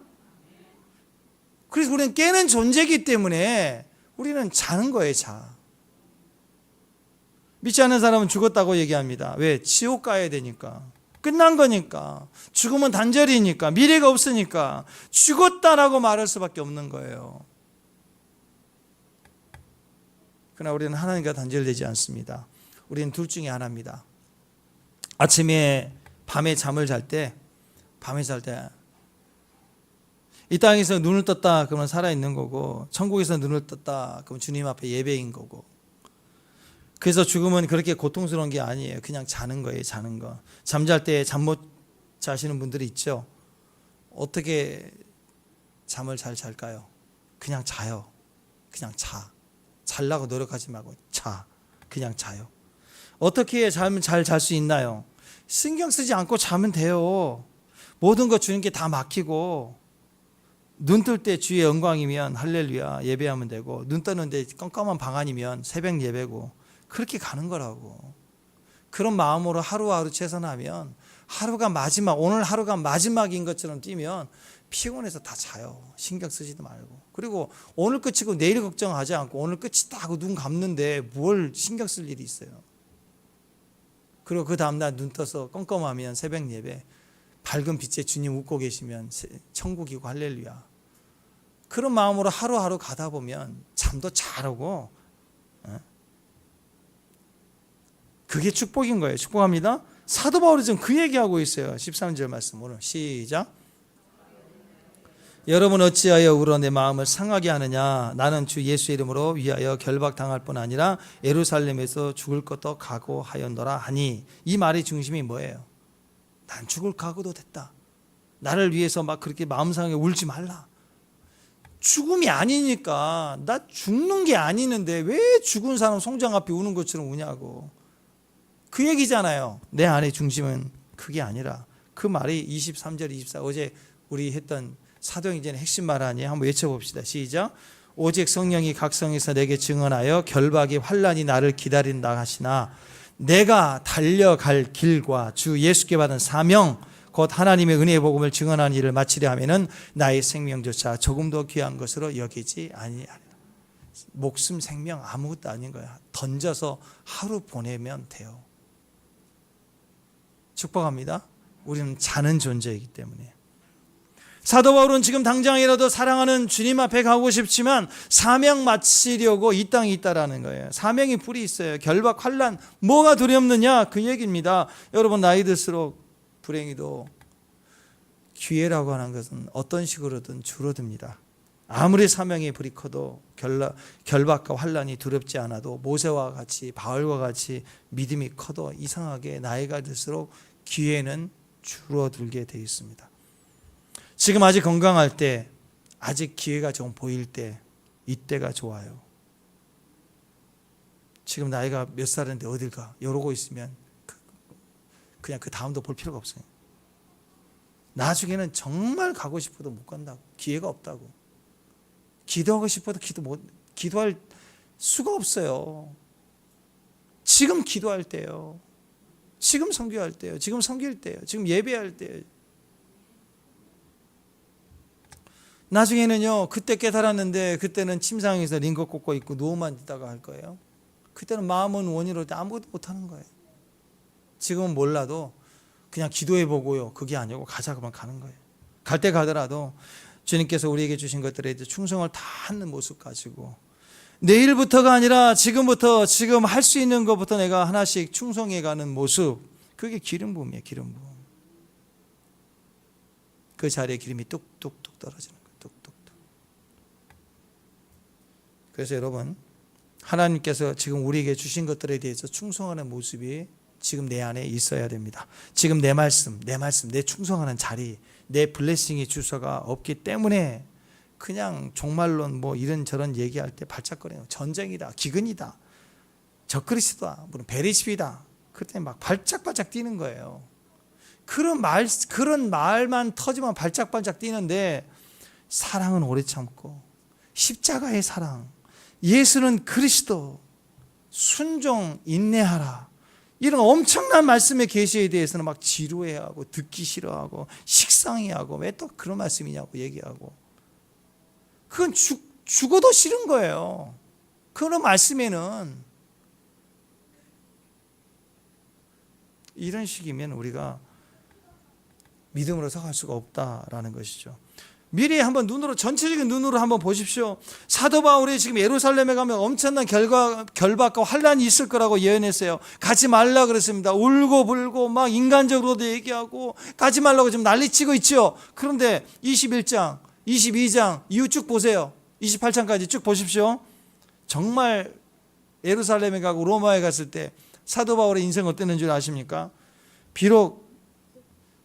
그래서 우리는 깨는 존재이기 때문에 우리는 자는 거예요. 자. 믿지 않는 사람은 죽었다고 얘기합니다. 왜? 지옥 가야 되니까. 끝난 거니까. 죽으면 단절이니까. 미래가 없으니까. 죽었다라고 말할 수밖에 없는 거예요. 그러나 우리는 하나님과 단절되지 않습니다. 우리는 둘 중에 하나입니다. 아침에 밤에 잠을 잘 때, 이 땅에서 눈을 떴다 그러면 살아있는 거고, 천국에서 눈을 떴다 그러면 주님 앞에 예배인 거고. 그래서 죽음은 그렇게 고통스러운 게 아니에요. 그냥 자는 거예요. 자는 거. 잠잘 때 잠 못 자시는 분들이 있죠. 어떻게 잠을 잘 잘까요? 그냥 자요. 그냥 자. 자려고 노력하지 말고 자. 그냥 자요. 어떻게 잠을 잘 잘 수 있나요? 신경 쓰지 않고 자면 돼요. 모든 것 주님께 다 맡기고, 눈 뜰 때 주의 영광이면 할렐루야 예배하면 되고, 눈 뜨는데 깜깜한 방 안이면 새벽 예배고, 그렇게 가는 거라고. 그런 마음으로 하루하루 최선하면 하루가 마지막, 오늘 하루가 마지막인 것처럼 뛰면 피곤해서 다 자요. 신경 쓰지도 말고. 그리고 오늘 끝이고 내일 걱정하지 않고 오늘 끝이다 하고 눈 감는데 뭘 신경 쓸 일이 있어요. 그리고 그 다음날 눈 떠서 껌껌하면 새벽 예배, 밝은 빛에 주님 웃고 계시면 천국이고 할렐루야. 그런 마음으로 하루하루 가다 보면 잠도 잘 오고, 그게 축복인 거예요. 축복합니다. 사도 바울이 지금 그 얘기하고 있어요. 13절 말씀 오늘 시작. 여러분 어찌하여 울어 내 마음을 상하게 하느냐. 나는 주 예수 이름으로 위하여 결박당할 뿐 아니라 예루살렘에서 죽을 것도 각오하였노라 하니, 이 말의 중심이 뭐예요? 난 죽을 각오도 됐다. 나를 위해서 막 그렇게 마음 상하게 울지 말라. 죽음이 아니니까, 나 죽는 게 아니는데 왜 죽은 사람 송장 앞에 우는 것처럼 우냐고. 그 얘기잖아요. 내 안의 중심은 그게 아니라. 그 말이 23절 24 어제 우리 했던 사도행전의 핵심 말 아니에요? 한번 외쳐봅시다. 시작. 오직 성령이 각성에서 내게 증언하여 결박의 환난이 나를 기다린다 하시나, 내가 달려갈 길과 주 예수께 받은 사명 곧 하나님의 은혜의 복음을 증언하는 일을 마치려 하면은 나의 생명조차 조금 더 귀한 것으로 여기지 아니하리라. 목숨 생명 아무것도 아닌 거야. 던져서 하루 보내면 돼요. 축복합니다. 우리는 자는 존재이기 때문에. 사도 바울은 지금 당장이라도 사랑하는 주님 앞에 가고 싶지만 사명 마치려고 이 땅에 있다라는 거예요. 사명이 불이 있어요. 결박, 환난, 뭐가 두렵느냐 그 얘기입니다. 여러분 나이 들수록 불행히도 기회라고 하는 것은 어떤 식으로든 줄어듭니다. 아무리 사명의 불이 커도 결박과 환난이 두렵지 않아도 모세와 같이 바울과 같이 믿음이 커도 이상하게 나이가 들수록 기회는 줄어들게 되어 있습니다. 지금 아직 건강할 때, 아직 기회가 좀 보일 때, 이때가 좋아요. 지금 나이가 몇 살인데 어딜 가? 이러고 있으면 그냥 그 다음도 볼 필요가 없어요. 나중에는 정말 가고 싶어도 못 간다고. 기회가 없다고. 기도하고 싶어도 기도할 수가 없어요. 지금 기도할 때요. 지금 선교할 때요. 지금 섬길 때요. 지금 예배할 때요. 나중에는요, 그때 깨달았는데 그때는 침상에서 링거 꽂고 있고 누워만 있다가 할 거예요. 그때는 마음은 원이로 때 아무것도 못하는 거예요. 지금은 몰라도 그냥 기도해보고요, 그게 아니고 가자 그러면 가는 거예요. 갈 때 가더라도 주님께서 우리에게 주신 것들에 이제 충성을 다하는 모습 가지고, 내일부터가 아니라 지금부터, 지금 할 수 있는 것부터 내가 하나씩 충성해가는 모습, 그게 기름 부음이에요. 기름 부음. 그 자리에 기름이 뚝뚝뚝 떨어지는 거예요. 뚝뚝뚝. 그래서 여러분, 하나님께서 지금 우리에게 주신 것들에 대해서 충성하는 모습이 지금 내 안에 있어야 됩니다. 지금 내 말씀, 내 충성하는 자리, 내 블레싱의 주소가 없기 때문에 그냥 종말론 뭐 이런저런 얘기할 때 발작거려요. 전쟁이다, 기근이다, 적그리스도다, 무슨 베리십이다. 그때 막 발작발작 뛰는 거예요. 그런 말만 터지면 발작발작 뛰는데, 사랑은 오래 참고, 십자가의 사랑, 예수는 그리스도, 순종, 인내하라, 이런 엄청난 말씀의 계시에 대해서는 막 지루해하고 듣기 싫어하고 식상해하고, 왜 또 그런 말씀이냐고 얘기하고, 그건 죽어도 싫은 거예요. 그런 말씀에는. 이런 식이면 우리가 믿음으로 서갈 수가 없다라는 것이죠. 미리 한번 전체적인 눈으로 한번 보십시오. 사도 바울이 지금 예루살렘에 가면 엄청난 결박과 환란이 있을 거라고 예언했어요. 가지 말라 그랬습니다. 울고 불고 막 인간적으로도 얘기하고 가지 말라고 지금 난리치고 있죠. 그런데 21장, 22장 이후 쭉 보세요. 28장까지 쭉 보십시오. 정말 예루살렘에 가고 로마에 갔을 때 사도 바울의 인생 어땠는 줄 아십니까? 비록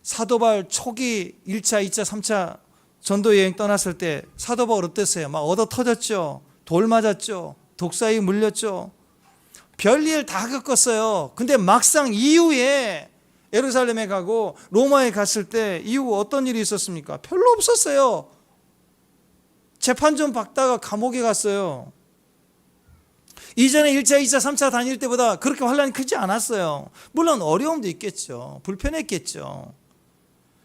사도 바울 초기 1차, 2차, 3차 전도 여행 떠났을 때 사도 바울 어땠어요? 막 얻어 터졌죠. 돌 맞았죠. 독사에 물렸죠. 별일 다 겪었어요. 근데 막상 이후에 예루살렘에 가고 로마에 갔을 때 이후 어떤 일이 있었습니까? 별로 없었어요. 재판 좀 받다가 감옥에 갔어요. 이전에 1차, 2차, 3차 다닐 때보다 그렇게 환란이 크지 않았어요. 물론 어려움도 있겠죠. 불편했겠죠.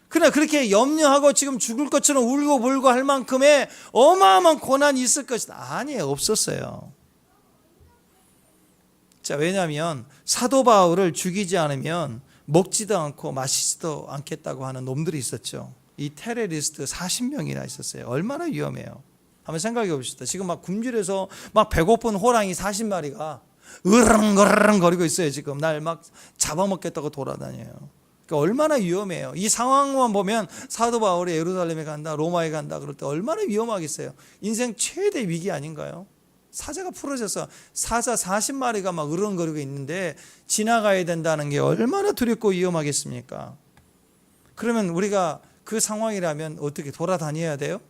그러나 그렇게 염려하고 지금 죽을 것처럼 울고 불고 할 만큼의 어마어마한 고난이 있을 것이다. 아니에요. 없었어요. 자, 왜냐하면 사도 바울을 죽이지 않으면 먹지도 않고 마시지도 않겠다고 하는 놈들이 있었죠. 이 테러리스트 40명이나 있었어요. 얼마나 위험해요. 한번 생각해 봅시다. 지금 막 굶주려서 막 배고픈 호랑이 40마리가 으르렁거르렁 거리고 있어요. 지금 날 막 잡아먹겠다고 돌아다녀요. 그러니까 얼마나 위험해요. 이 상황만 보면 사도 바울이 예루살렘에 간다, 로마에 간다 그럴 때 얼마나 위험하겠어요. 인생 최대 위기 아닌가요? 사자가 풀어져서 사자 40마리가 막 으르렁거리고 있는데 지나가야 된다는 게 얼마나 두렵고 위험하겠습니까? 그러면 우리가 그 상황이라면 어떻게 돌아다녀야 돼요?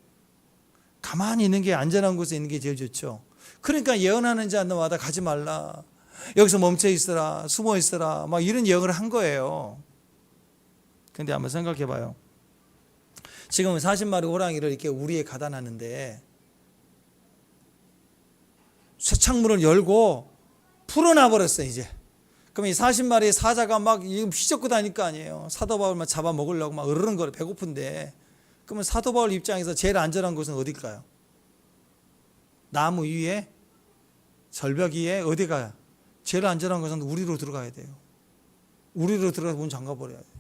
가만히 있는 게, 안전한 곳에 있는 게 제일 좋죠. 그러니까 예언하는 자마다 가지 말라, 여기서 멈춰 있어라, 숨어 있어라, 막 이런 예언을 한 거예요. 근데 한번 생각해 봐요. 지금 40마리 호랑이를 이렇게 우리에 가다 놨는데 쇠창문을 열고 풀어놔 버렸어요. 이제 그럼 이 40마리의 사자가 막 휘젓고 다닐 거 아니에요. 사도 바울만 잡아먹으려고 막 으르렁거려 배고픈데. 그러면 사도 바울 입장에서 제일 안전한 곳은 어딜까요? 나무 위에, 절벽 위에, 어디가요? 제일 안전한 곳은 우리로 들어가야 돼요. 우리로 들어가서 문 잠가버려야 돼요.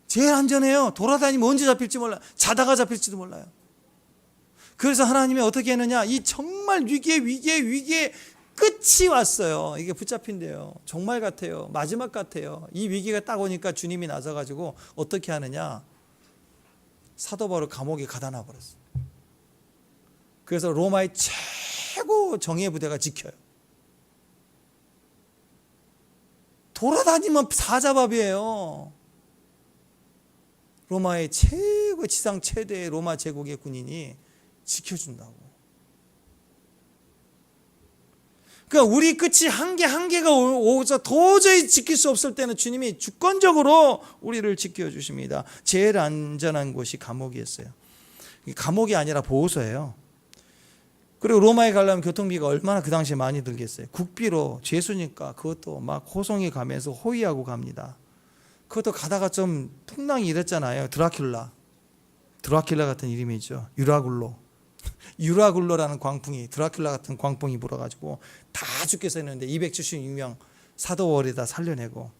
제일 안전해요. 돌아다니면 언제 잡힐지 몰라요. 자다가 잡힐지도 몰라요. 그래서 하나님이 어떻게 했느냐, 이 정말 위기의 끝이 왔어요. 이게 붙잡힌대요. 종말 같아요. 마지막 같아요. 이 위기가 딱 오니까 주님이 나서가지고 어떻게 하느냐, 사도 바울을 감옥에 가다 놔버렸어요. 그래서 로마의 최고 정예 부대가 지켜요. 돌아다니면 사자밥이에요. 로마의 최고, 지상 최대의 로마 제국의 군인이 지켜준다고. 그러니까 우리 끝이 한계가 오서 도저히 지킬 수 없을 때는 주님이 주권적으로 우리를 지켜주십니다. 제일 안전한 곳이 감옥이었어요. 감옥이 아니라 보호소예요. 그리고 로마에 가려면 교통비가 얼마나 그 당시에 많이 들겠어요. 국비로 죄수니까 그것도 막 호송이 가면서 호위하고 갑니다. 그것도 가다가 좀 풍랑이 이랬잖아요. 드라큘라 같은 이름이죠. 유라굴로라는 광풍이, 드라큘라 같은 광풍이 불어가지고 다 죽게 했는데 276명 사도월에다 살려내고,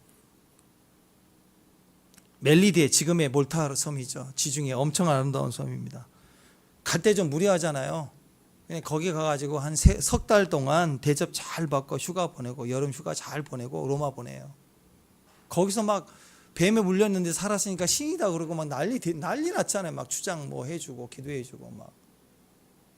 멜리디에, 지금의 몰타 섬이죠. 지중해 엄청 아름다운 섬입니다. 갈 때 좀 무리하잖아요. 거기 가가지고 한 석 달 동안 대접 잘 받고 휴가 보내고, 여름 휴가 잘 보내고 로마 보내요. 거기서 막 뱀에 물렸는데 살았으니까 신이다 그러고 막 난리 났잖아요. 막 주장 뭐 해주고 기도해주고 막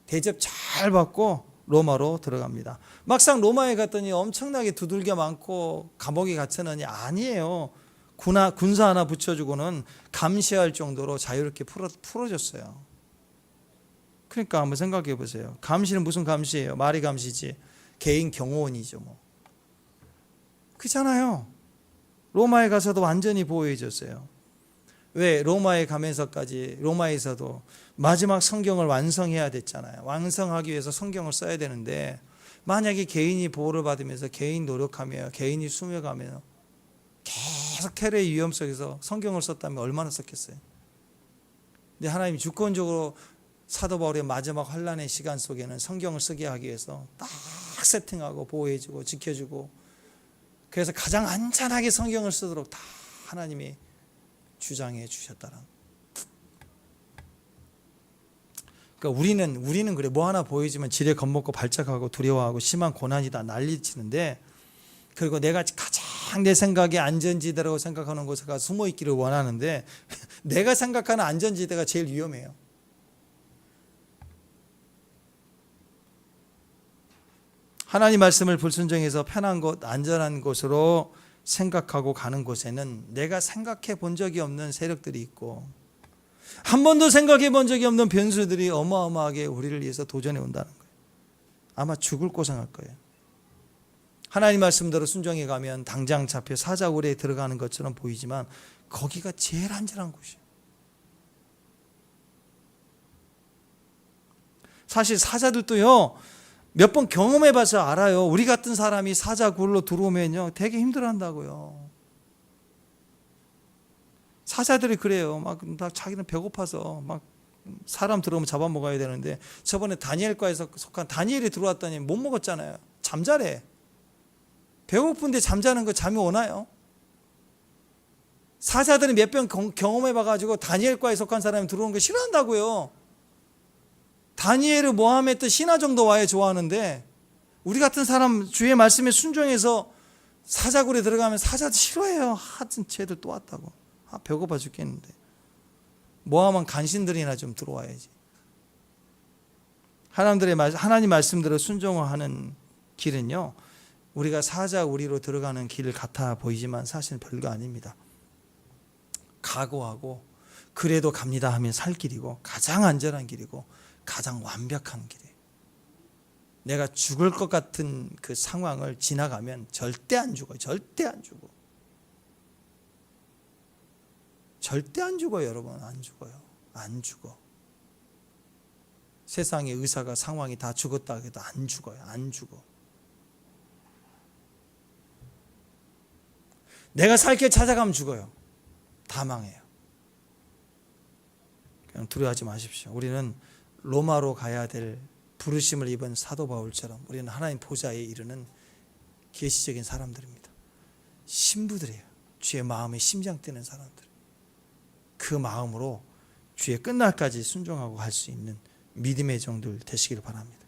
대접 잘 받고 로마로 들어갑니다. 막상 로마에 갔더니 엄청나게 두들겨 많고 감옥에 갇혀느니 아니에요. 군사 하나 붙여주고는 감시할 정도로 자유롭게 풀어줬어요. 그러니까 한번 생각해 보세요. 감시는 무슨 감시예요? 말이 감시지. 개인 경호원이죠 뭐. 그렇잖아요. 로마에 가서도 완전히 보호해줬어요. 왜? 로마에 가면서까지, 로마에서도 마지막 성경을 완성해야 됐잖아요. 완성하기 위해서 성경을 써야 되는데, 만약에 개인이 보호를 받으면서 개인 노력하며 개인이 숨어가며 계속 테러의 위험 속에서 성경을 썼다면 얼마나 썼겠어요. 근데 하나님이 주권적으로 사도 바울의 마지막 환난의 시간 속에는 성경을 쓰게 하기 위해서 딱 세팅하고 보호해주고 지켜주고, 그래서 가장 안전하게 성경을 쓰도록 다 하나님이 주장해 주셨다는. 그러니까 우리는 그래, 뭐 하나 보이지만 지레 겁먹고 발작하고 두려워하고 심한 고난이다 난리치는데, 그리고 내가 가장 내 생각에 안전지대라고 생각하는 곳에 가서 숨어 있기를 원하는데 내가 생각하는 안전지대가 제일 위험해요. 하나님 말씀을 불순종해서 편한 곳, 안전한 곳으로 생각하고 가는 곳에는 내가 생각해 본 적이 없는 세력들이 있고, 한 번도 생각해 본 적이 없는 변수들이 어마어마하게 우리를 위해서 도전해 온다는 거예요. 아마 죽을 고생할 거예요. 하나님 말씀대로 순종해 가면 당장 잡혀 사자굴에 들어가는 것처럼 보이지만 거기가 제일 안전한 곳이에요. 사실 사자들도요, 몇 번 경험해 봐서 알아요. 우리 같은 사람이 사자굴로 들어오면요 되게 힘들어한다고요. 사자들이 그래요. 막 자기는 배고파서 막 사람 들어오면 잡아먹어야 되는데, 저번에 다니엘과에서 속한 다니엘이 들어왔더니 못 먹었잖아요. 잠자래. 배고픈데 잠자는 거 잠이 오나요? 사자들이 몇 번 경험해 봐가지고 다니엘과에 속한 사람이 들어오는 거 싫어한다고요. 다니엘을 모함했던 신하 정도 와야 좋아하는데, 우리 같은 사람 주의 말씀에 순종해서 사자굴에 들어가면 사자도 싫어해요. 하여튼 쟤들 또 왔다고. 배고파 죽겠는데. 모함한 간신들이나 좀 들어와야지. 하나님 말씀대로 순종하는 길은요, 우리가 사자우리로 들어가는 길 같아 보이지만 사실은 별거 아닙니다. 각오하고 그래도 갑니다 하면 살 길이고, 가장 안전한 길이고 가장 완벽한 길이에요. 내가 죽을 것 같은 그 상황을 지나가면 절대 안 죽어요. 절대 안 죽어. 절대 안 죽어요, 여러분. 안 죽어요. 안 죽어. 세상의 의사가 상황이 다 죽었다 해도 안 죽어요. 안 죽어. 내가 살 길 찾아가면 죽어요. 다 망해요. 그냥 두려워하지 마십시오. 우리는 로마로 가야 될 부르심을 입은 사도 바울처럼 우리는 하나님 보좌에 이르는 계시적인 사람들입니다. 신부들이에요. 주의 마음에 심장 뛰는 사람들. 그 마음으로 주의 끝날까지 순종하고 갈 수 있는 믿음의 종들 되시길 바랍니다.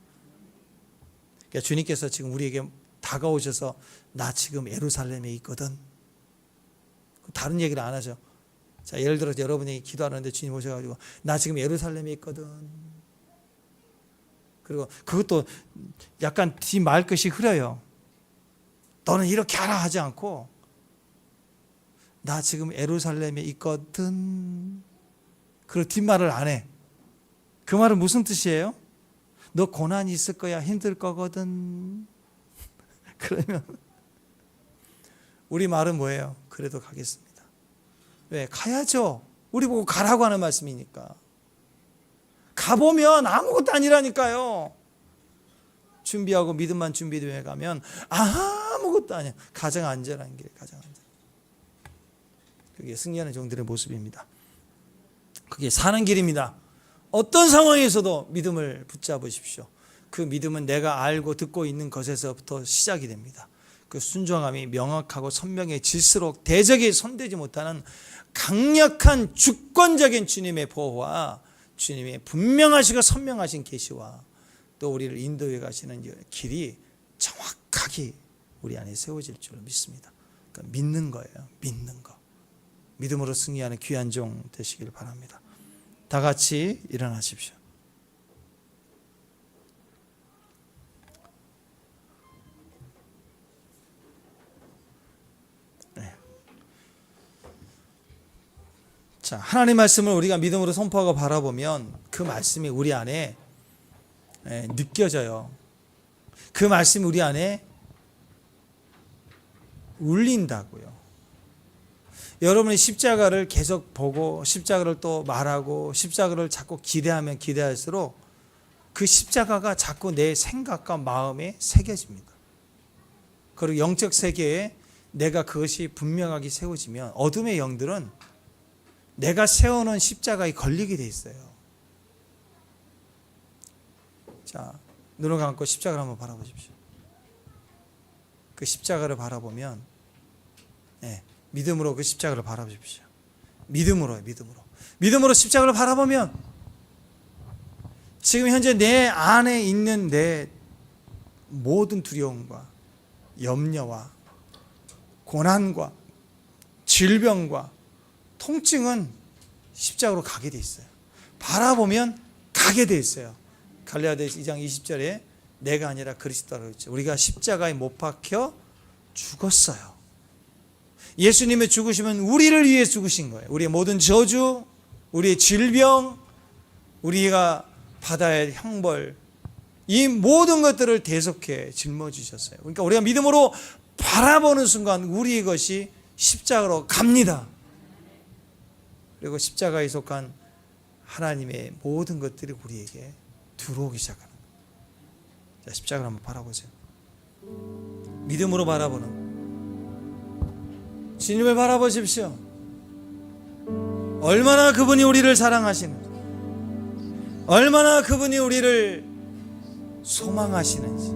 그러니까 주님께서 지금 우리에게 다가오셔서 나 지금 예루살렘에 있거든. 다른 얘기를 안 하죠. 자, 예를 들어서 여러분이 기도하는데 주님 오셔가지고 나 지금 예루살렘에 있거든. 그리고 그것도 약간 뒷말끝이 흐려요. 너는 이렇게 하라 하지 않고 나 지금 예루살렘에 있거든. 그리고 뒷말을 안 해. 그 말은 무슨 뜻이에요? 너 고난이 있을 거야. 힘들 거거든. 그러면 우리 말은 뭐예요? 그래도 가겠습니다. 왜? 가야죠. 우리 보고 가라고 하는 말씀이니까. 가보면 아무것도 아니라니까요. 준비하고 믿음만 준비되어 가면 아무것도 아니야. 가장 안전한 길, 가장 안전. 그게 승리하는 종들의 모습입니다. 그게 사는 길입니다. 어떤 상황에서도 믿음을 붙잡으십시오. 그 믿음은 내가 알고 듣고 있는 것에서부터 시작이 됩니다. 그 순종함이 명확하고 선명해질수록 대적이 손대지 못하는 강력한 주권적인 주님의 보호와 주님의 분명하시고 선명하신 계시와 또 우리를 인도해 가시는 길이 정확하게 우리 안에 세워질 줄을 믿습니다. 그러니까 믿는 거예요. 믿는 거. 믿음으로 승리하는 귀한 종 되시길 바랍니다. 다 같이 일어나십시오. 네. 자, 하나님 말씀을 우리가 믿음으로 선포하고 바라보면 그 말씀이 우리 안에 느껴져요. 그 말씀이 우리 안에 울린다고요. 여러분이 십자가를 계속 보고 십자가를 또 말하고 십자가를 자꾸 기대하면 기대할수록 그 십자가가 자꾸 내 생각과 마음에 새겨집니다. 그리고 영적 세계에 내가 그것이 분명하게 세워지면 어둠의 영들은 내가 세워놓은 십자가에 걸리게 돼 있어요. 자, 눈을 감고 십자가를 한번 바라보십시오. 그 십자가를 바라보면 믿음으로 그 십자가를 바라보십시오. 믿음으로요, 믿음으로 십자가를 바라보면 지금 현재 내 안에 있는 내 모든 두려움과 염려와 고난과 질병과 통증은 십자가로 가게 돼 있어요. 바라보면 가게 돼 있어요. 갈라디아서 2장 20절에 내가 아니라 그리스도라고 했죠. 우리가 십자가에 못 박혀 죽었어요. 예수님의 죽으심은 우리를 위해 죽으신 거예요. 우리의 모든 저주, 우리의 질병, 우리가 받아야 할 형벌, 이 모든 것들을 대속해 짊어지셨어요. 그러니까 우리가 믿음으로 바라보는 순간 우리의 것이 십자가로 갑니다. 그리고 십자가에 속한 하나님의 모든 것들이 우리에게 들어오기 시작합니다. 자, 십자가를 한번 바라보세요. 믿음으로 바라보는 주님을 바라보십시오. 얼마나 그분이 우리를 사랑하시는지, 얼마나 그분이 우리를 소망하시는지,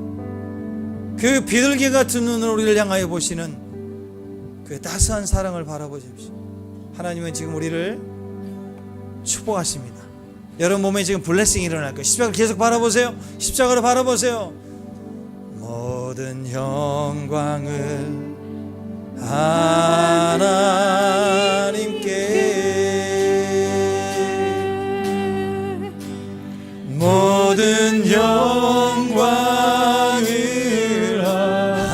그 비둘기 같은 눈으로 우리를 향하여 보시는 그 따스한 사랑을 바라보십시오. 하나님은 지금 우리를 축복하십니다. 여러분 몸에 지금 블레싱이 일어날 거예요. 십자가를 계속 바라보세요. 십자가를 바라보세요. 모든 영광을 하나님께, 모든 영광을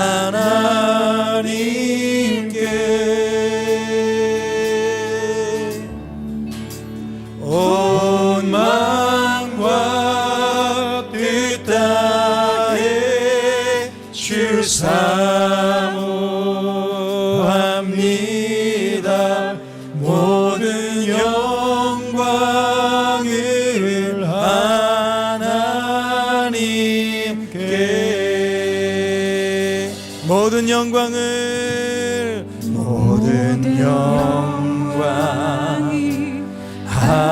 하나님께, 온 마음과 뜻 다해 주 사모합니다. 모든 영광을 하나님께, 모든 영광을, 모든 영광 하나님께,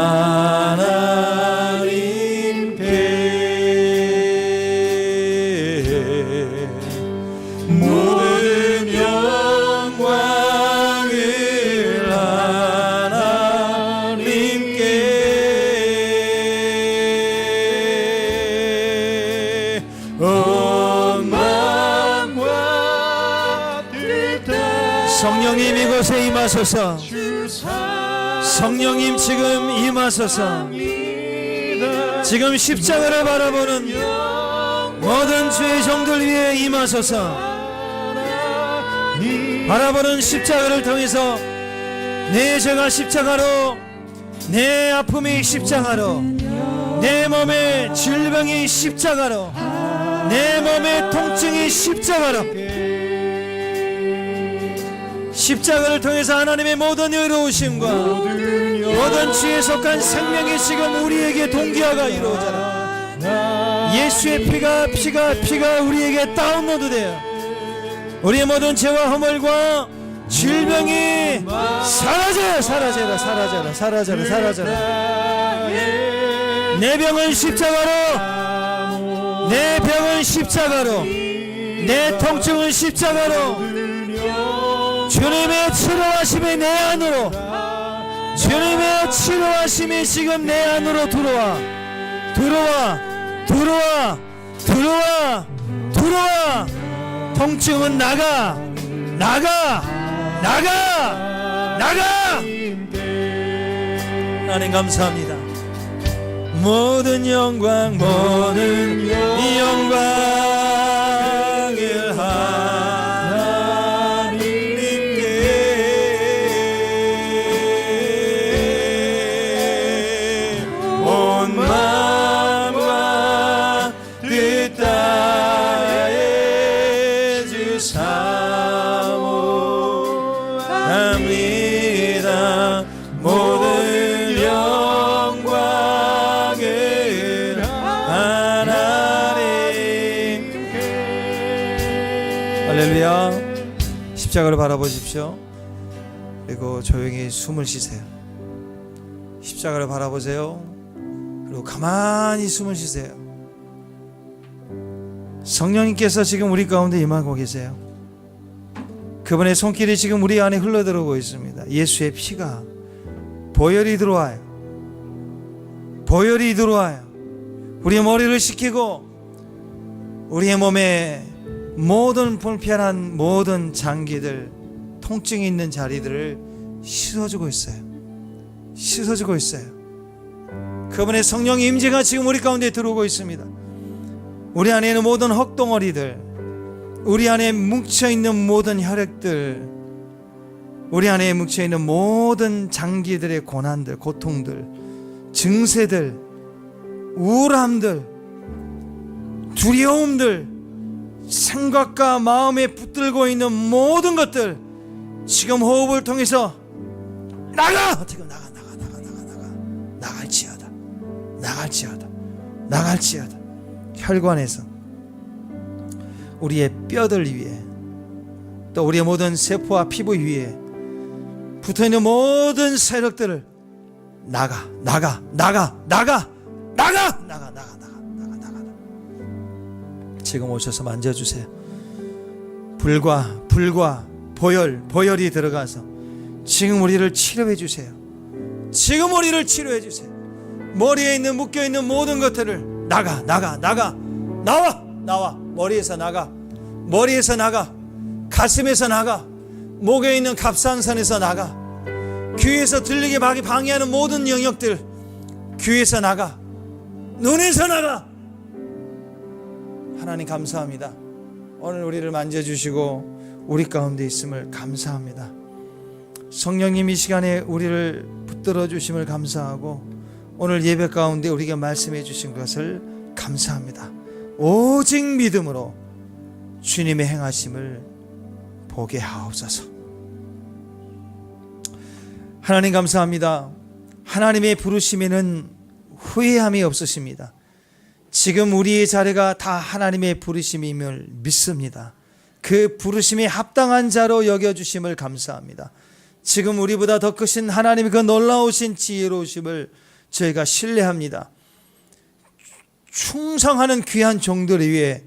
모든 영광을 하나님께, 온 마음과 뜻 다해. 성령님 이곳에 임하소서. 성령님 지금 임하소서. 지금 십자가를 바라보는 모든 주의 종들 위에 임하소서. 바라보는 십자가를 통해서 내 죄가 십자가로, 내 아픔이 십자가로, 내 몸의 질병이 십자가로, 내 몸의 통증이 십자가로, 십자가를 통해서 하나님의 모든 의로우심과 모든 죄에 속한 생명이 지금 우리에게 동기화가 이루어져라. 예수의 피가 우리에게 다운로드되어 우리의 모든 죄와 허물과 질병이 사라져라. 내 병은 십자가로, 내 통증은 십자가로, 주님의 치료하심이 내 안으로, 주님의 치료하심이 지금 내 안으로 들어와. 통증은 나가. 하나님 감사합니다. 모든 영광을 하나님께 온 마음과 뜻 다해 주사모합니다. 모든 영광을 하나님께. 할렐루야. 십자가를 바라보십시오. 그리고 조용히 숨을 쉬세요. 십자가를 바라보세요. 그리고 가만히 숨을 쉬세요. 성령님께서 지금 우리 가운데 임하고 계세요. 그분의 손길이 지금 우리 안에 흘러들어오고 있습니다. 예수의 피가 보혈이 들어와요. 우리의 머리를 식히고 우리의 몸에 모든 불편한 모든 장기들, 통증이 있는 자리들을 씻어주고 있어요. 그분의 성령의 임재가 지금 우리 가운데 들어오고 있습니다. 우리 안에 있는 모든 헛덩어리들, 우리 안에 뭉쳐있는 모든 혈액들, 우리 안에 뭉쳐있는 모든 장기들의 고난들, 고통들, 증세들, 우울함들, 두려움들, 생각과 마음에 붙들고 있는 모든 것들 지금 호흡을 통해서 지금 나갈지어다. 혈관에서 우리의 뼈들 위에, 또 우리의 모든 세포와 피부 위에 붙어있는 모든 세력들을 나가. 지금 오셔서 만져주세요. 불과 보혈이 들어가서 지금 우리를 치료해 주세요. 머리에 있는 묶여있는 모든 것들을 나와. 머리에서 나가. 가슴에서 나가. 목에 있는 갑상선에서 나가. 귀에서 들리게 방해하는 모든 영역들 귀에서 나가. 눈에서 나가. 하나님 감사합니다. 오늘 우리를 만져주시고 우리 가운데 있음을 감사합니다. 성령님 이 시간에 우리를 붙들어 주심을 감사하고 오늘 예배 가운데 우리에게 말씀해 주신 것을 감사합니다. 오직 믿음으로 주님의 행하심을 보게 하옵소서. 하나님 감사합니다. 하나님의 부르심에는 후회함이 없으십니다. 지금 우리의 자리가 다 하나님의 부르심임을 믿습니다. 그 부르심에 합당한 자로 여겨주심을 감사합니다. 지금 우리보다 더 크신 하나님의 그 놀라우신 지혜로우심을 저희가 신뢰합니다. 충성하는 귀한 종들 위해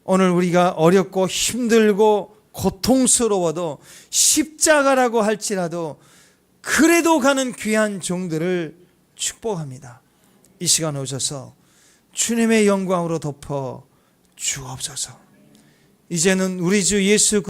오늘 우리가 어렵고 힘들고 고통스러워도 십자가라고 할지라도 그래도 가는 귀한 종들을 축복합니다. 이 시간 오셔서 주님의 영광으로 덮어 주옵소서. 이제는 우리 주 예수